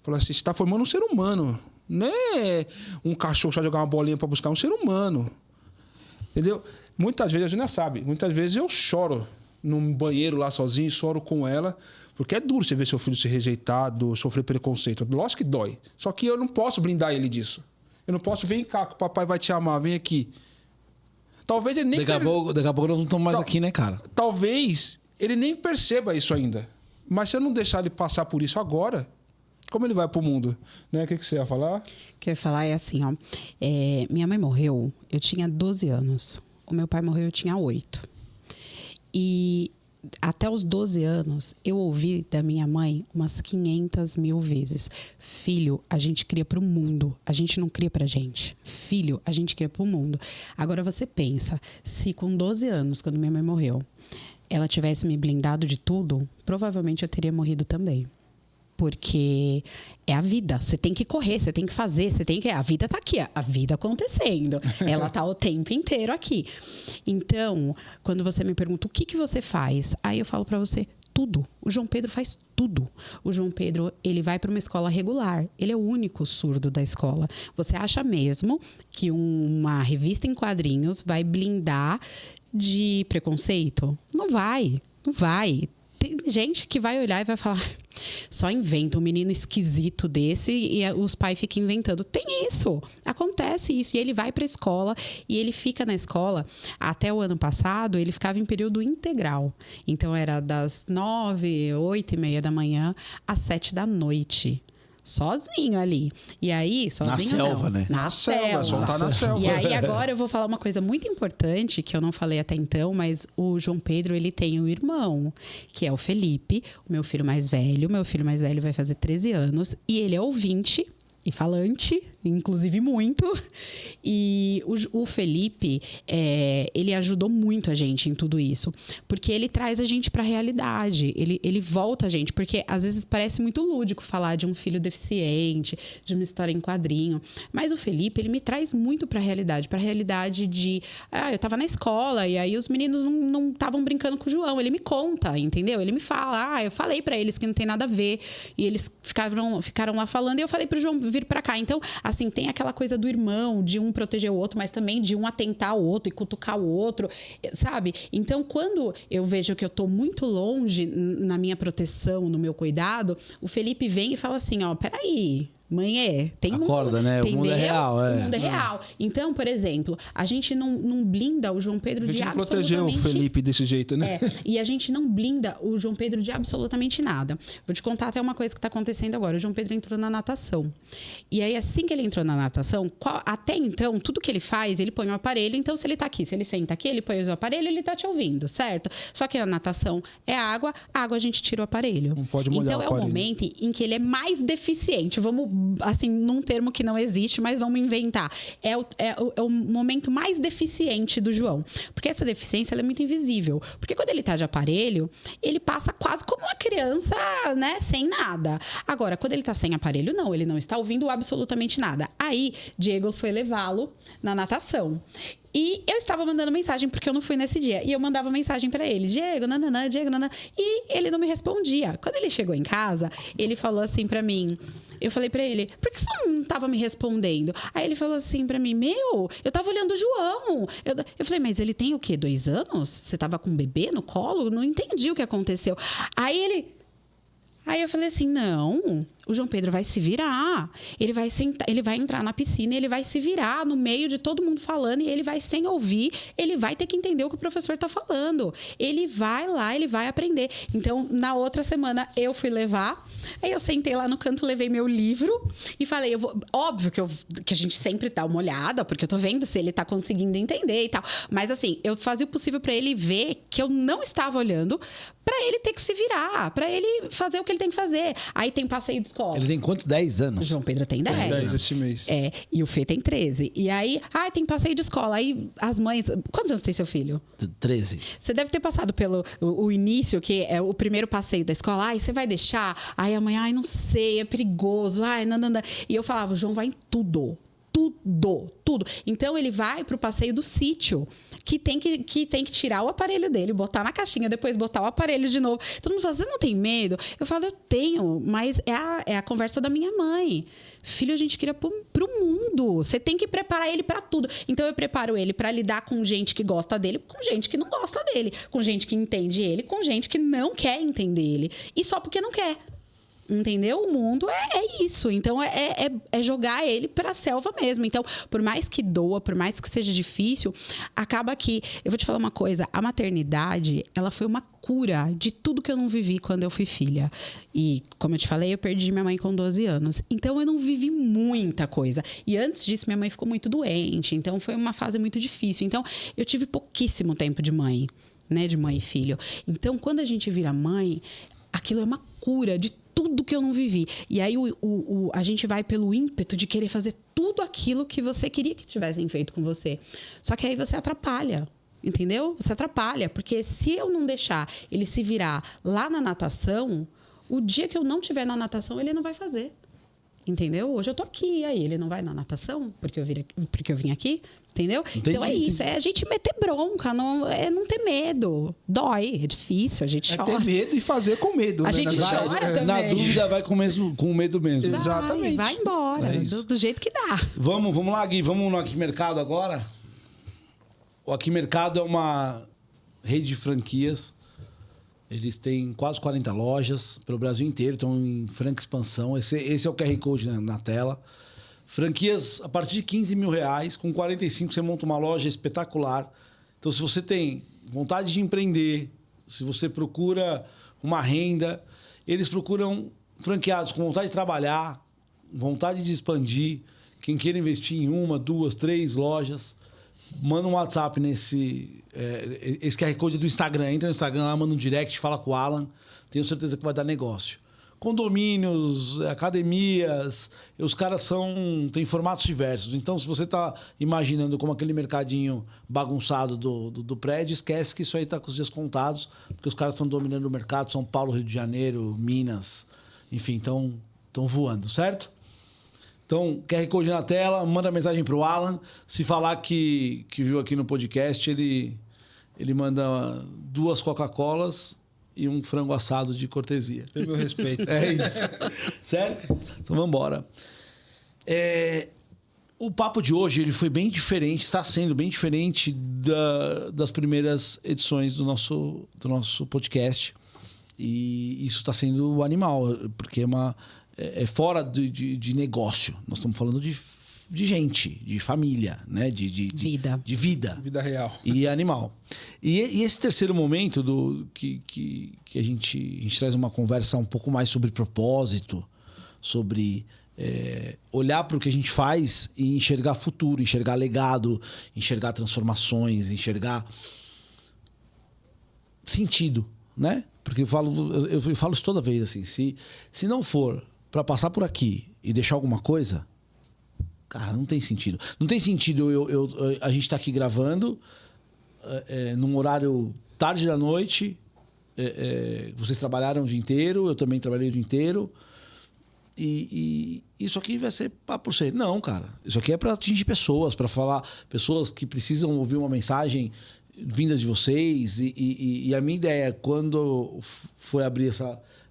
Falar assim, você está formando um ser humano. Não é um cachorro só jogar uma bolinha para buscar, um ser humano. Entendeu? Muitas vezes, a Gina sabe, muitas vezes eu choro num banheiro lá sozinho, choro com ela, porque é duro você ver seu filho ser rejeitado, sofrer preconceito. Lógico que dói. Só que eu não posso blindar ele disso. Eu não posso, vem cá, que o papai vai te amar, vem aqui. Talvez ele nem... Daqui a pouco nós não estamos mais aqui, né, cara? Talvez ele nem perceba isso ainda. Mas se eu não deixar ele passar por isso agora, como ele vai pro mundo? Né? O que você ia falar? O que eu ia falar é assim, ó. Minha mãe morreu, eu tinha 12 anos. O meu pai morreu, eu tinha 8. E até os 12 anos, eu ouvi da minha mãe umas 500 mil vezes. Filho, a gente cria pro mundo. A gente não cria pra gente. Filho, a gente cria pro mundo. Agora você pensa, se com 12 anos, quando minha mãe morreu, ela tivesse me blindado de tudo, provavelmente eu teria morrido também. Porque é a vida. Você tem que correr, você tem que fazer, você tem que... A vida tá aqui, a vida acontecendo. Ela tá o tempo inteiro aqui. Então, quando você me pergunta o que você faz, aí eu falo pra você, tudo. O João Pedro faz tudo. O João Pedro, ele vai para uma escola regular. Ele é o único surdo da escola. Você acha mesmo que uma revista em quadrinhos vai blindar de preconceito? Não vai. Não vai. Tem gente que vai olhar e vai falar, só inventa um menino esquisito desse e os pais ficam inventando. Tem isso, acontece isso. E ele vai para a escola e ele fica na escola. Até o ano passado, ele ficava em período integral. Então, era das 9, 8:30 da manhã às 7 da noite. Sozinho ali. E aí, sozinho na selva, não. né? Na selva. Soltar na selva. E aí, agora eu vou falar uma coisa muito importante, que eu não falei até então, mas o João Pedro, ele tem um irmão, que é o Felipe, o meu filho mais velho. Meu filho mais velho vai fazer 13 anos. E ele é ouvinte e falante, inclusive muito. E o Felipe, ele ajudou muito a gente em tudo isso. Porque ele traz a gente para a realidade. Ele volta a gente. Porque às vezes parece muito lúdico falar de um filho deficiente, de uma história em quadrinho. Mas o Felipe, ele me traz muito para a realidade. Para a realidade de... eu estava na escola e aí os meninos não estavam brincando com o João. Ele me conta, entendeu? Ele me fala. Eu falei para eles que não tem nada a ver. E eles ficaram lá falando. E eu falei para o João vir para cá. Então, assim, tem aquela coisa do irmão, de um proteger o outro, mas também de um atentar o outro e cutucar o outro, sabe? Então, quando eu vejo que eu tô muito longe na minha proteção, no meu cuidado, o Felipe vem e fala assim, ó, peraí... Mãe, tem Acorda, mundo, né? Entendeu? O mundo é real. O mundo é real. Então, por exemplo, a gente não blinda o João Pedro de absolutamente... A gente não protegeu o Felipe desse jeito, né? E a gente não blinda o João Pedro de absolutamente nada. Vou te contar até uma coisa que está acontecendo agora. O João Pedro entrou na natação. E aí, assim que ele entrou na natação, até então, tudo que ele faz, ele põe um aparelho. Então, se ele está aqui, se ele senta aqui, ele põe o aparelho, ele está te ouvindo, certo? Só que a natação é água a gente tira o aparelho. Não pode molhar então, o aparelho. É o momento em que ele é mais deficiente. Vamos, assim, num termo que não existe, mas vamos inventar. É o momento mais deficiente do João. Porque essa deficiência ela é muito invisível. Porque quando ele tá de aparelho, ele passa quase como uma criança, né? Sem nada. Agora, quando ele tá sem aparelho, não. Ele não está ouvindo absolutamente nada. Aí, Diego foi levá-lo na natação. E eu estava mandando mensagem, porque eu não fui nesse dia. E eu mandava mensagem pra ele. Diego, nananã, Diego, nananã. E ele não me respondia. Quando ele chegou em casa, ele falou assim pra mim... Eu falei pra ele, por que você não tava me respondendo? Aí ele falou assim pra mim, eu tava olhando o João. Eu falei, mas ele tem o quê? 2 anos? Você tava com um bebê no colo? Não entendi o que aconteceu. Aí eu falei assim, não, o João Pedro vai se virar. Ele vai sentar, ele vai entrar na piscina e ele vai se virar no meio de todo mundo falando e ele vai sem ouvir, ele vai ter que entender o que o professor está falando. Ele vai lá, ele vai aprender. Então, na outra semana, eu fui levar. Aí eu sentei lá no canto, levei meu livro e falei, óbvio que a gente sempre dá uma olhada, porque eu tô vendo se ele tá conseguindo entender e tal. Mas assim, eu fazia o possível para ele ver que eu não estava olhando, para ele ter que se virar, para ele fazer o que ele tem que fazer. Aí tem passeio de escola. Ele tem quanto? 10 O anos? João Pedro tem 10. 10 esse mês. E o Fê tem 13. E aí, tem passeio de escola. Aí as mães... Quantos anos tem seu filho? 13. Você deve ter passado pelo o início, que é o primeiro passeio da escola. Ai, você vai deixar? Aí a mãe, não sei, é perigoso. Não. E eu falava, o João vai em tudo. Tudo. Então, ele vai pro passeio do sítio, que tem que tirar o aparelho dele, botar na caixinha, depois botar o aparelho de novo. Todo mundo fala, você não tem medo? Eu falo, eu tenho, mas é a conversa da minha mãe. Filho, a gente cria pro mundo. Você tem que preparar ele para tudo. Então, eu preparo ele para lidar com gente que gosta dele, com gente que não gosta dele, com gente que entende ele, com gente que não quer entender ele. E só porque não quer. Entendeu? O mundo é isso. Então, é jogar ele para a selva mesmo. Então, por mais que doa, por mais que seja difícil, acaba que... Eu vou te falar uma coisa. A maternidade, ela foi uma cura de tudo que eu não vivi quando eu fui filha. E, como eu te falei, eu perdi minha mãe com 12 anos. Então, eu não vivi muita coisa. E antes disso, minha mãe ficou muito doente. Então, foi uma fase muito difícil. Então, eu tive pouquíssimo tempo de mãe, né? De mãe e filho. Então, quando a gente vira mãe, aquilo é uma cura de tudo que eu não vivi. E aí a gente vai pelo ímpeto de querer fazer tudo aquilo que você queria que tivessem feito com você. Só que aí você atrapalha. Entendeu? Você atrapalha. Porque se eu não deixar ele se virar lá na natação, o dia que eu não estiver na natação, ele não vai fazer. Entendeu? Hoje eu tô aqui, e aí ele não vai na natação porque eu vim aqui, entendeu? Entendi, então é isso, é a gente meter bronca, não ter medo. Dói, é difícil, a gente chora. Ter medo e fazer com medo, A né? gente chora também. Na dúvida, vai com medo mesmo. Exatamente. Vai embora, do jeito que dá. Vamos lá, Gui. Vamos no Aqui Mercado agora? O Aqui Mercado é uma rede de franquias Eles têm quase 40 lojas pelo Brasil inteiro, estão em franca expansão. Esse é o QR Code na tela. Franquias a partir de R$15 mil, com 45 você monta uma loja espetacular. Então, se você tem vontade de empreender, se você procura uma renda, eles procuram franqueados com vontade de trabalhar, vontade de expandir. Quem queira investir em 1, 2, 3 lojas, manda um WhatsApp esse QR Code do Instagram. Entra no Instagram lá, manda um direct, fala com o Alan. Tenho certeza que vai dar negócio. Condomínios, academias, os caras têm formatos diversos. Então, se você está imaginando como aquele mercadinho bagunçado do prédio, esquece que isso aí está com os dias contados, porque os caras estão dominando o mercado. São Paulo, Rio de Janeiro, Minas, enfim, estão voando, certo? Então, QR Code na tela, manda mensagem para o Alan. Se falar que viu aqui no podcast, ele manda 2 Coca-Colas e um frango assado de cortesia. Tem meu respeito. É isso. Certo? Então, vamos embora. O papo de hoje ele foi bem diferente, está sendo bem diferente das primeiras edições do nosso podcast. E isso está sendo animal, porque é fora de negócio. Nós estamos falando de gente, de família, né? De vida. De vida. Vida real. E animal. E esse terceiro momento que a gente traz uma conversa um pouco mais sobre propósito, sobre olhar para o que a gente faz e enxergar futuro, enxergar legado, enxergar transformações, enxergar sentido, né? Porque eu falo isso toda vez, assim, se não for para passar por aqui e deixar alguma coisa, cara, não tem sentido. Não tem sentido a gente estar aqui gravando num horário tarde da noite, vocês trabalharam o dia inteiro, eu também trabalhei o dia inteiro, e isso aqui vai ser por ser. Não, cara. Isso aqui é para atingir pessoas, para falar, pessoas que precisam ouvir uma mensagem vinda de vocês. E a minha ideia, quando foi abrir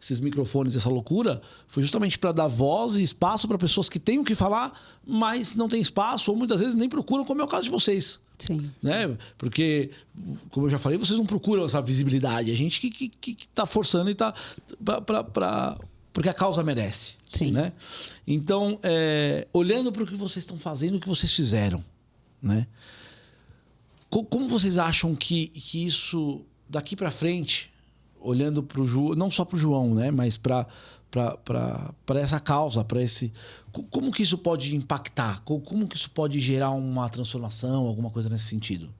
esses microfones, essa loucura, foi justamente para dar voz e espaço para pessoas que têm o que falar, mas não tem espaço, ou muitas vezes nem procuram, como é o caso de vocês. Sim. Né? Porque, como eu já falei, vocês não procuram essa visibilidade. A gente que está forçando e está porque a causa merece. Sim. Né? Então, olhando para o que vocês estão fazendo, o que vocês fizeram, né? Como vocês acham que isso, daqui para frente, olhando para o João, não só para o João, né? Mas para essa causa, para esse... Como que isso pode impactar? Como que isso pode gerar uma transformação, alguma coisa nesse sentido?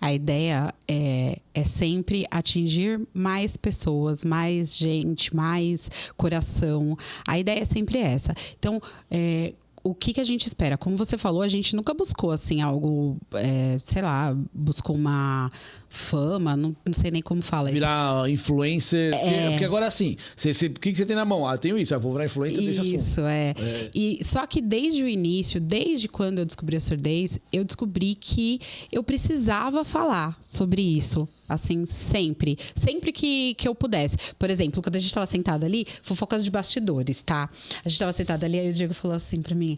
A ideia é sempre atingir mais pessoas, mais gente, mais coração. A ideia é sempre essa. Então, o que a gente espera? Como você falou, a gente nunca buscou assim algo, sei lá, buscou uma fama, não sei nem como fala isso. Virar influencer. Porque agora assim, o que você tem na mão? Tenho isso, eu vou virar influencer desse assunto. Isso, E só que desde o início, desde quando eu descobri a surdez, eu descobri que eu precisava falar sobre isso. Assim, sempre. Sempre que eu pudesse. Por exemplo, quando a gente estava sentada ali, fofocas de bastidores, tá? A gente estava sentada ali, aí o Diego falou assim pra mim: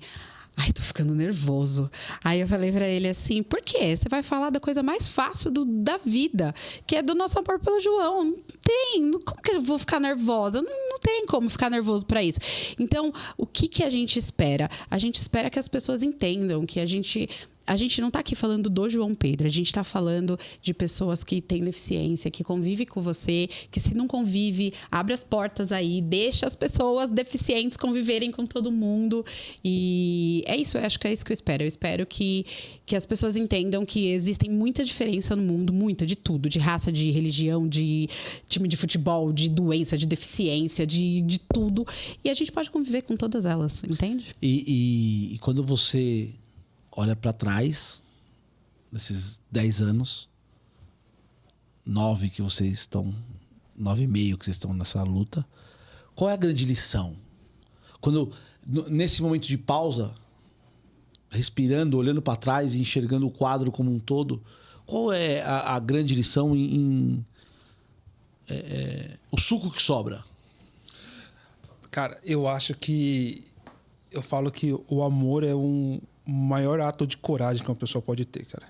ai, tô ficando nervoso. Aí eu falei pra ele assim: por quê? Você vai falar da coisa mais fácil da vida, que é do nosso amor pelo João. Não tem. Como que eu vou ficar nervosa? Não tem como ficar nervoso pra isso. Então, o que a gente espera? A gente espera que as pessoas entendam que a gente não está aqui falando do João Pedro, a gente está falando de pessoas que têm deficiência, que convivem com você, que se não convive, abre as portas aí, deixa as pessoas deficientes conviverem com todo mundo. E é isso, eu acho que é isso que eu espero. Eu espero que as pessoas entendam que existem muita diferença no mundo, muita, de tudo, de raça, de religião, de time de futebol, de doença, de deficiência, de tudo. E a gente pode conviver com todas elas, entende? E quando você olha para trás, desses 10 anos, 9 que vocês estão, 9,5 que vocês estão nessa luta, qual é a grande lição? Nesse momento de pausa, respirando, olhando para trás e enxergando o quadro como um todo, qual é a grande lição o suco que sobra? Cara, eu falo que o amor é um maior ato de coragem que uma pessoa pode ter, cara.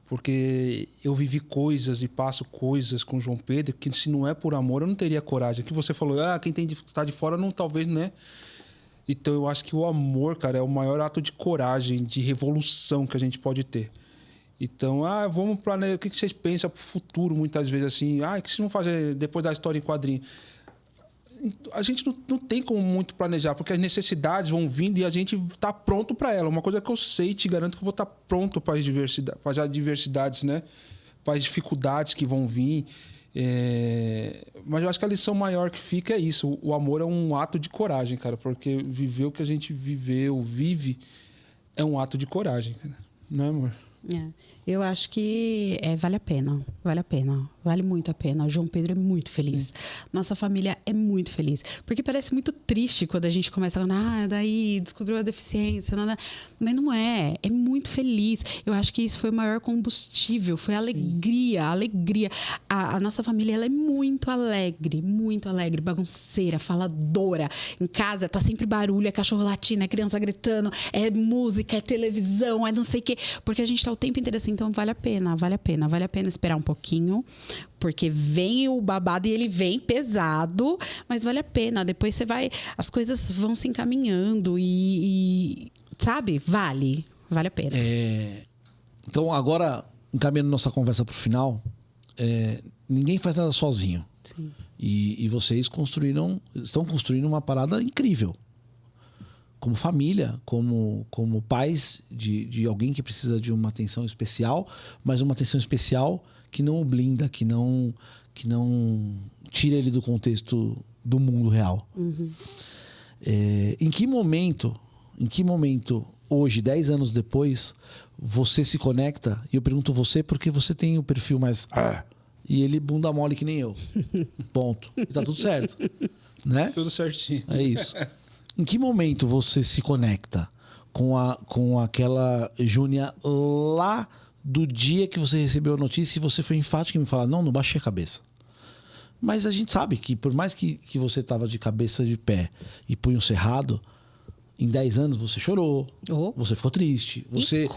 Porque eu vivi coisas e passo coisas com o João Pedro que, se não é por amor, eu não teria coragem. O que você falou, quem está de fora, não, talvez, né? Então, eu acho que o amor, cara, é o maior ato de coragem, de revolução que a gente pode ter. Então, vamos planejar. O que vocês pensam pro futuro, muitas vezes, assim? O que vocês vão fazer depois da história em quadrinho? A gente não tem como muito planejar, porque as necessidades vão vindo e a gente está pronto para ela. Uma coisa que eu sei, te garanto que eu vou estar pronto para as adversidades, né? Para as dificuldades que vão vir. Mas eu acho que a lição maior que fica é isso. O amor é um ato de coragem, cara, porque viver o que a gente vive, é um ato de coragem, cara. Não é, amor? Eu acho que vale a pena, vale muito a pena. O João Pedro é muito feliz. Nossa família é muito feliz. Porque parece muito triste quando a gente começa a daí descobriu a deficiência. Nada. Mas não é muito feliz. Eu acho que isso foi o maior combustível, foi a alegria. A nossa família, ela é muito alegre, bagunceira, faladora. Em casa tá sempre barulho, é cachorro latindo, é criança gritando, é música, é televisão, é não sei o quê. Porque a gente tá o tempo inteiro assim, então vale a pena esperar um pouquinho, porque vem o babado e ele vem pesado, mas vale a pena. Depois as coisas vão se encaminhando e sabe? Vale a pena. Então, agora, encaminhando nossa conversa pro final, ninguém faz nada sozinho. Sim. E vocês estão construindo uma parada incrível. Como família, como pais de alguém que precisa de uma atenção especial, mas uma atenção especial que não o blinda, que não tira ele do contexto do mundo real. Uhum. Em que momento, hoje, 10 anos depois, você se conecta? E eu pergunto você porque você tem o perfil mais... E ele bunda mole que nem eu. Ponto. E tá tudo certo. Né? Tudo certinho. É isso. Em que momento você se conecta com aquela Júnia lá do dia que você recebeu a notícia e você foi enfático em me falar, não baixei a cabeça. Mas a gente sabe que por mais que você estava de cabeça de pé e punho cerrado, em 10 anos você chorou, você ficou triste, você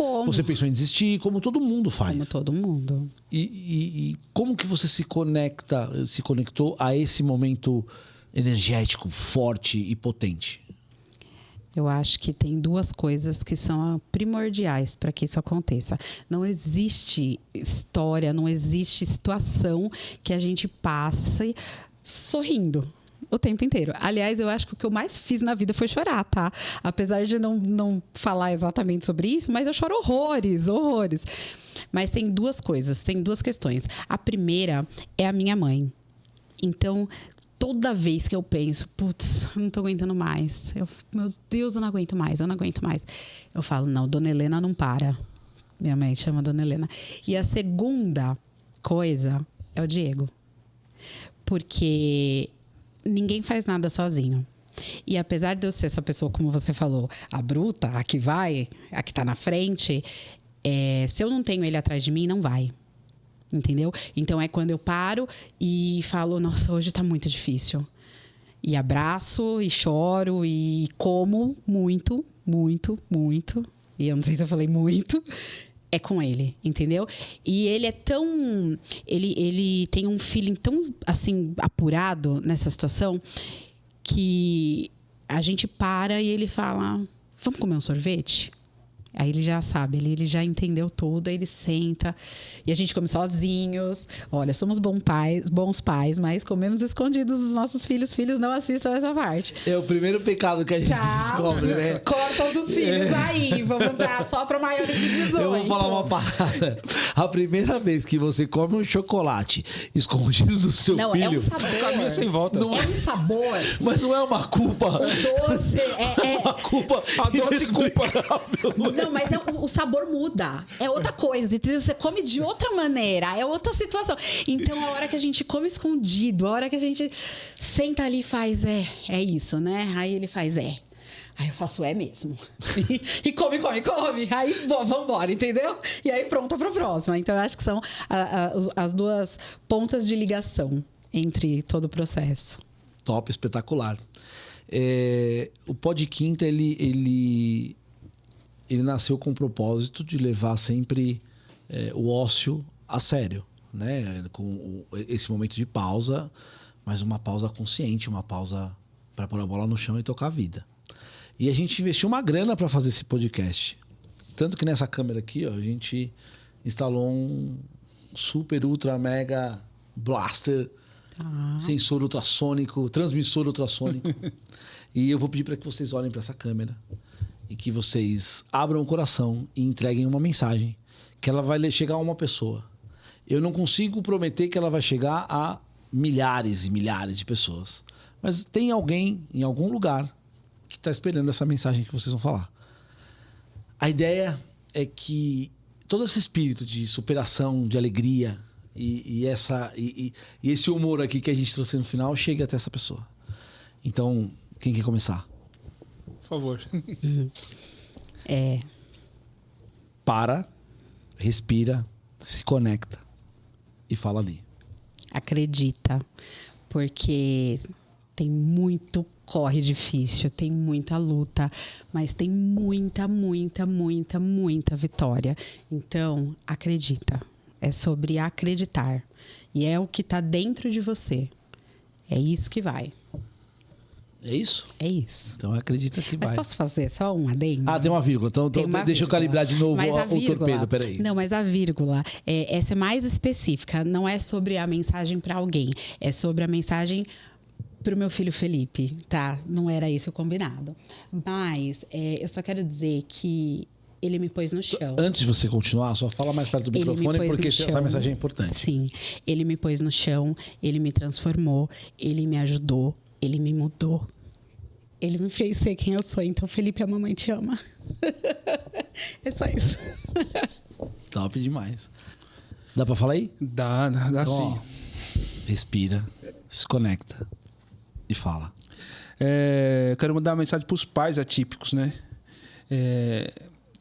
pensou em desistir, como todo mundo faz. Como todo mundo. E como que você se conectou a esse momento energético, forte e potente? Eu acho que tem duas coisas que são primordiais para que isso aconteça. Não existe história, não existe situação que a gente passe sorrindo o tempo inteiro. Aliás, eu acho que o que eu mais fiz na vida foi chorar, tá? Apesar de não falar exatamente sobre isso, mas eu choro horrores. Mas tem duas coisas, tem duas questões. A primeira é a minha mãe. Então, toda vez que eu penso, putz, eu não tô aguentando mais. Meu Deus, eu não aguento mais. Eu falo, não, Dona Helena não para. Minha mãe chama Dona Helena. E a segunda coisa é o Diego. Porque ninguém faz nada sozinho. E apesar de eu ser essa pessoa, como você falou, a bruta, a que vai, a que tá na frente, se eu não tenho ele atrás de mim, não vai. Entendeu? Então, é quando eu paro e falo, nossa, hoje tá muito difícil. E abraço, e choro, e como muito. E eu não sei se eu falei muito. É com ele, entendeu? E ele é tão... Ele tem um feeling tão, assim, apurado nessa situação que a gente para e ele fala, vamos comer um sorvete? Aí ele já sabe, ele já entendeu tudo, aí ele senta e a gente come sozinhos. Olha, somos bons pais, mas comemos escondidos dos nossos filhos. Filhos, não assistam essa parte. É o primeiro pecado que a gente descobre, né? Cortam dos filhos aí, vamos dar só para maiores de 18. Eu vou falar uma parada. A primeira vez que você come um chocolate escondido do seu filho... É um sabor. Caminho sem volta. É um sabor. Mas não é uma culpa. O doce é uma culpa. A doce culpa. Não, mas o sabor muda. É outra coisa. Entendeu? Você come de outra maneira. É outra situação. Então, a hora que a gente come escondido, a hora que a gente senta ali e faz, é isso, né? Aí ele faz, Aí eu faço, mesmo. E come. Aí, vambora, entendeu? E aí, pronta pra próxima. Então, eu acho que são as duas pontas de ligação entre todo o processo. Top, espetacular. O Pod Quinta, ele nasceu com o propósito de levar sempre o ócio a sério, né? Com esse momento de pausa, mas uma pausa consciente, uma pausa para pôr a bola no chão e tocar a vida. E a gente investiu uma grana para fazer esse podcast. Tanto que nessa câmera aqui, ó, a gente instalou um super, ultra, mega blaster, sensor ultrassônico, transmissor ultrassônico. E eu vou pedir para que vocês olhem para essa câmera e que vocês abram o coração e entreguem uma mensagem que ela vai chegar a uma pessoa. Eu não consigo prometer que ela vai chegar a milhares e milhares de pessoas. Mas tem alguém em algum lugar que está esperando essa mensagem que vocês vão falar. A ideia é que todo esse espírito de superação, de alegria e esse humor aqui que a gente trouxe no final chegue até essa pessoa. Então, quem quer começar? Por favor. Para, respira, se conecta e fala ali. Acredita, porque tem muito corre difícil, tem muita luta, mas tem muita, muita, muita, muita vitória. Então, acredita. É sobre acreditar. E é o que está dentro de você. É isso que vai. É isso? É isso. Então acredita que vai. Mas posso fazer só um adendo? Ah, tem uma vírgula. Então deixa eu calibrar de novo o torpedo, peraí. Não, mas a vírgula, essa é mais específica. Não é sobre a mensagem para alguém. É sobre a mensagem para o meu filho Felipe, tá? Não era isso o combinado. Mas eu só quero dizer que ele me pôs no chão. Antes de você continuar, só fala mais perto do microfone, porque essa mensagem é importante. Sim. Ele me pôs no chão, ele me transformou, ele me ajudou, ele me mudou. Ele me fez ser quem eu sou. Então, Felipe, a mamãe te ama. É só isso. Top demais. Dá pra falar aí? Dá Então, sim. ó, respira, se conecta e fala. Quero mandar uma mensagem para os pais atípicos, né?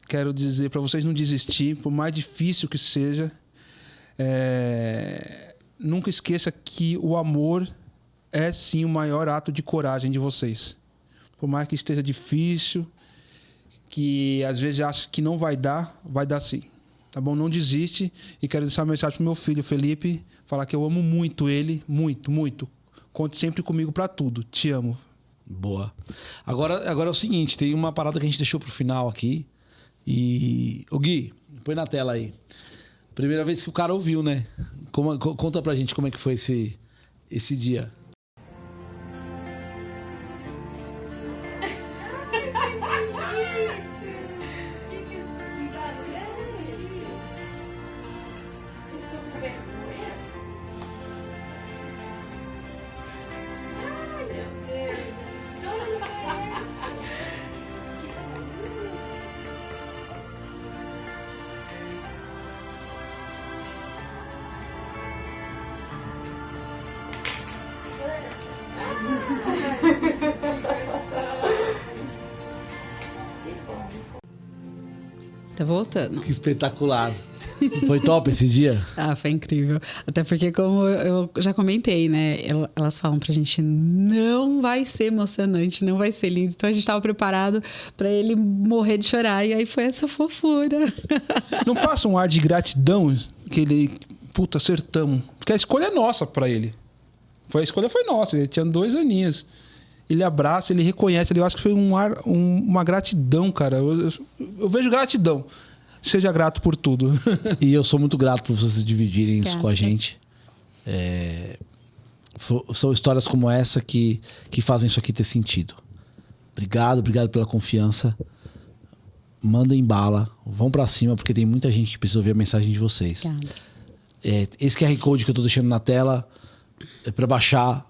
Quero dizer para vocês não desistir, por mais difícil que seja. Nunca esqueça que o amor é sim o maior ato de coragem de vocês. Por mais que esteja difícil, que às vezes acha que não vai dar sim. Tá bom? Não desiste. E quero deixar uma mensagem pro meu filho, Felipe, falar que eu amo muito ele, muito, muito. Conte sempre comigo para tudo. Te amo. Boa. Agora é o seguinte, tem uma parada que a gente deixou pro final aqui. E... Ô Gui, põe na tela aí. Primeira vez que o cara ouviu, né? Conta pra gente como é que foi esse dia. Tá voltando. Que espetacular. Foi top esse dia? Ah, foi incrível. Até porque, como eu já comentei, né? Elas falam pra gente, não vai ser emocionante, não vai ser lindo. Então a gente tava preparado pra ele morrer de chorar. E aí foi essa fofura. Não passa um ar de gratidão que ele... Puta, acertamos. Porque a escolha é nossa pra ele. A escolha foi nossa. Ele tinha 2 aninhos. Ele abraça, ele reconhece. Eu acho que foi uma gratidão, cara. Eu vejo gratidão. Seja grato por tudo. E eu sou muito grato por vocês dividirem isso com a gente. São histórias como essa que fazem isso aqui ter sentido. Obrigado pela confiança. Mandem bala. Vão pra cima, porque tem muita gente que precisa ouvir a mensagem de vocês. Esse QR Code que eu tô deixando na tela é pra baixar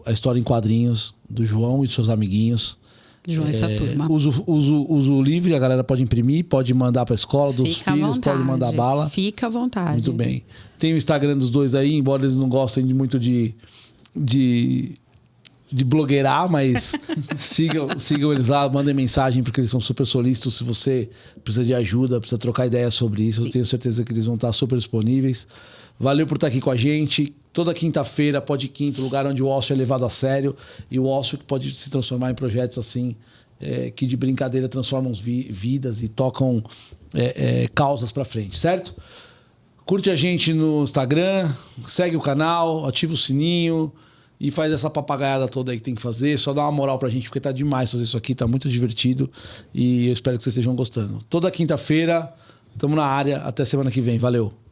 a história em quadrinhos do João e dos seus amiguinhos. João e sua turma. Uso livre, a galera pode imprimir, pode mandar pra escola dos filhos, pode mandar bala. Fica à vontade. Muito bem. Tem o Instagram dos dois aí, embora eles não gostem muito de blogueirar, mas sigam eles lá, mandem mensagem, porque eles são super solícitos. Se você precisa de ajuda, precisa trocar ideia sobre isso, eu tenho certeza que eles vão estar super disponíveis. Valeu por estar aqui com a gente. Toda quinta-feira, Pod Quinto, lugar onde o ócio é levado a sério. E o ócio pode se transformar em projetos assim que de brincadeira transformam vidas e tocam causas para frente, certo? Curte a gente no Instagram, segue o canal, ativa o sininho e faz essa papagaiada toda aí que tem que fazer. Só dá uma moral pra gente, porque tá demais fazer isso aqui, tá muito divertido e eu espero que vocês estejam gostando. Toda quinta-feira, estamos na área. Até semana que vem. Valeu!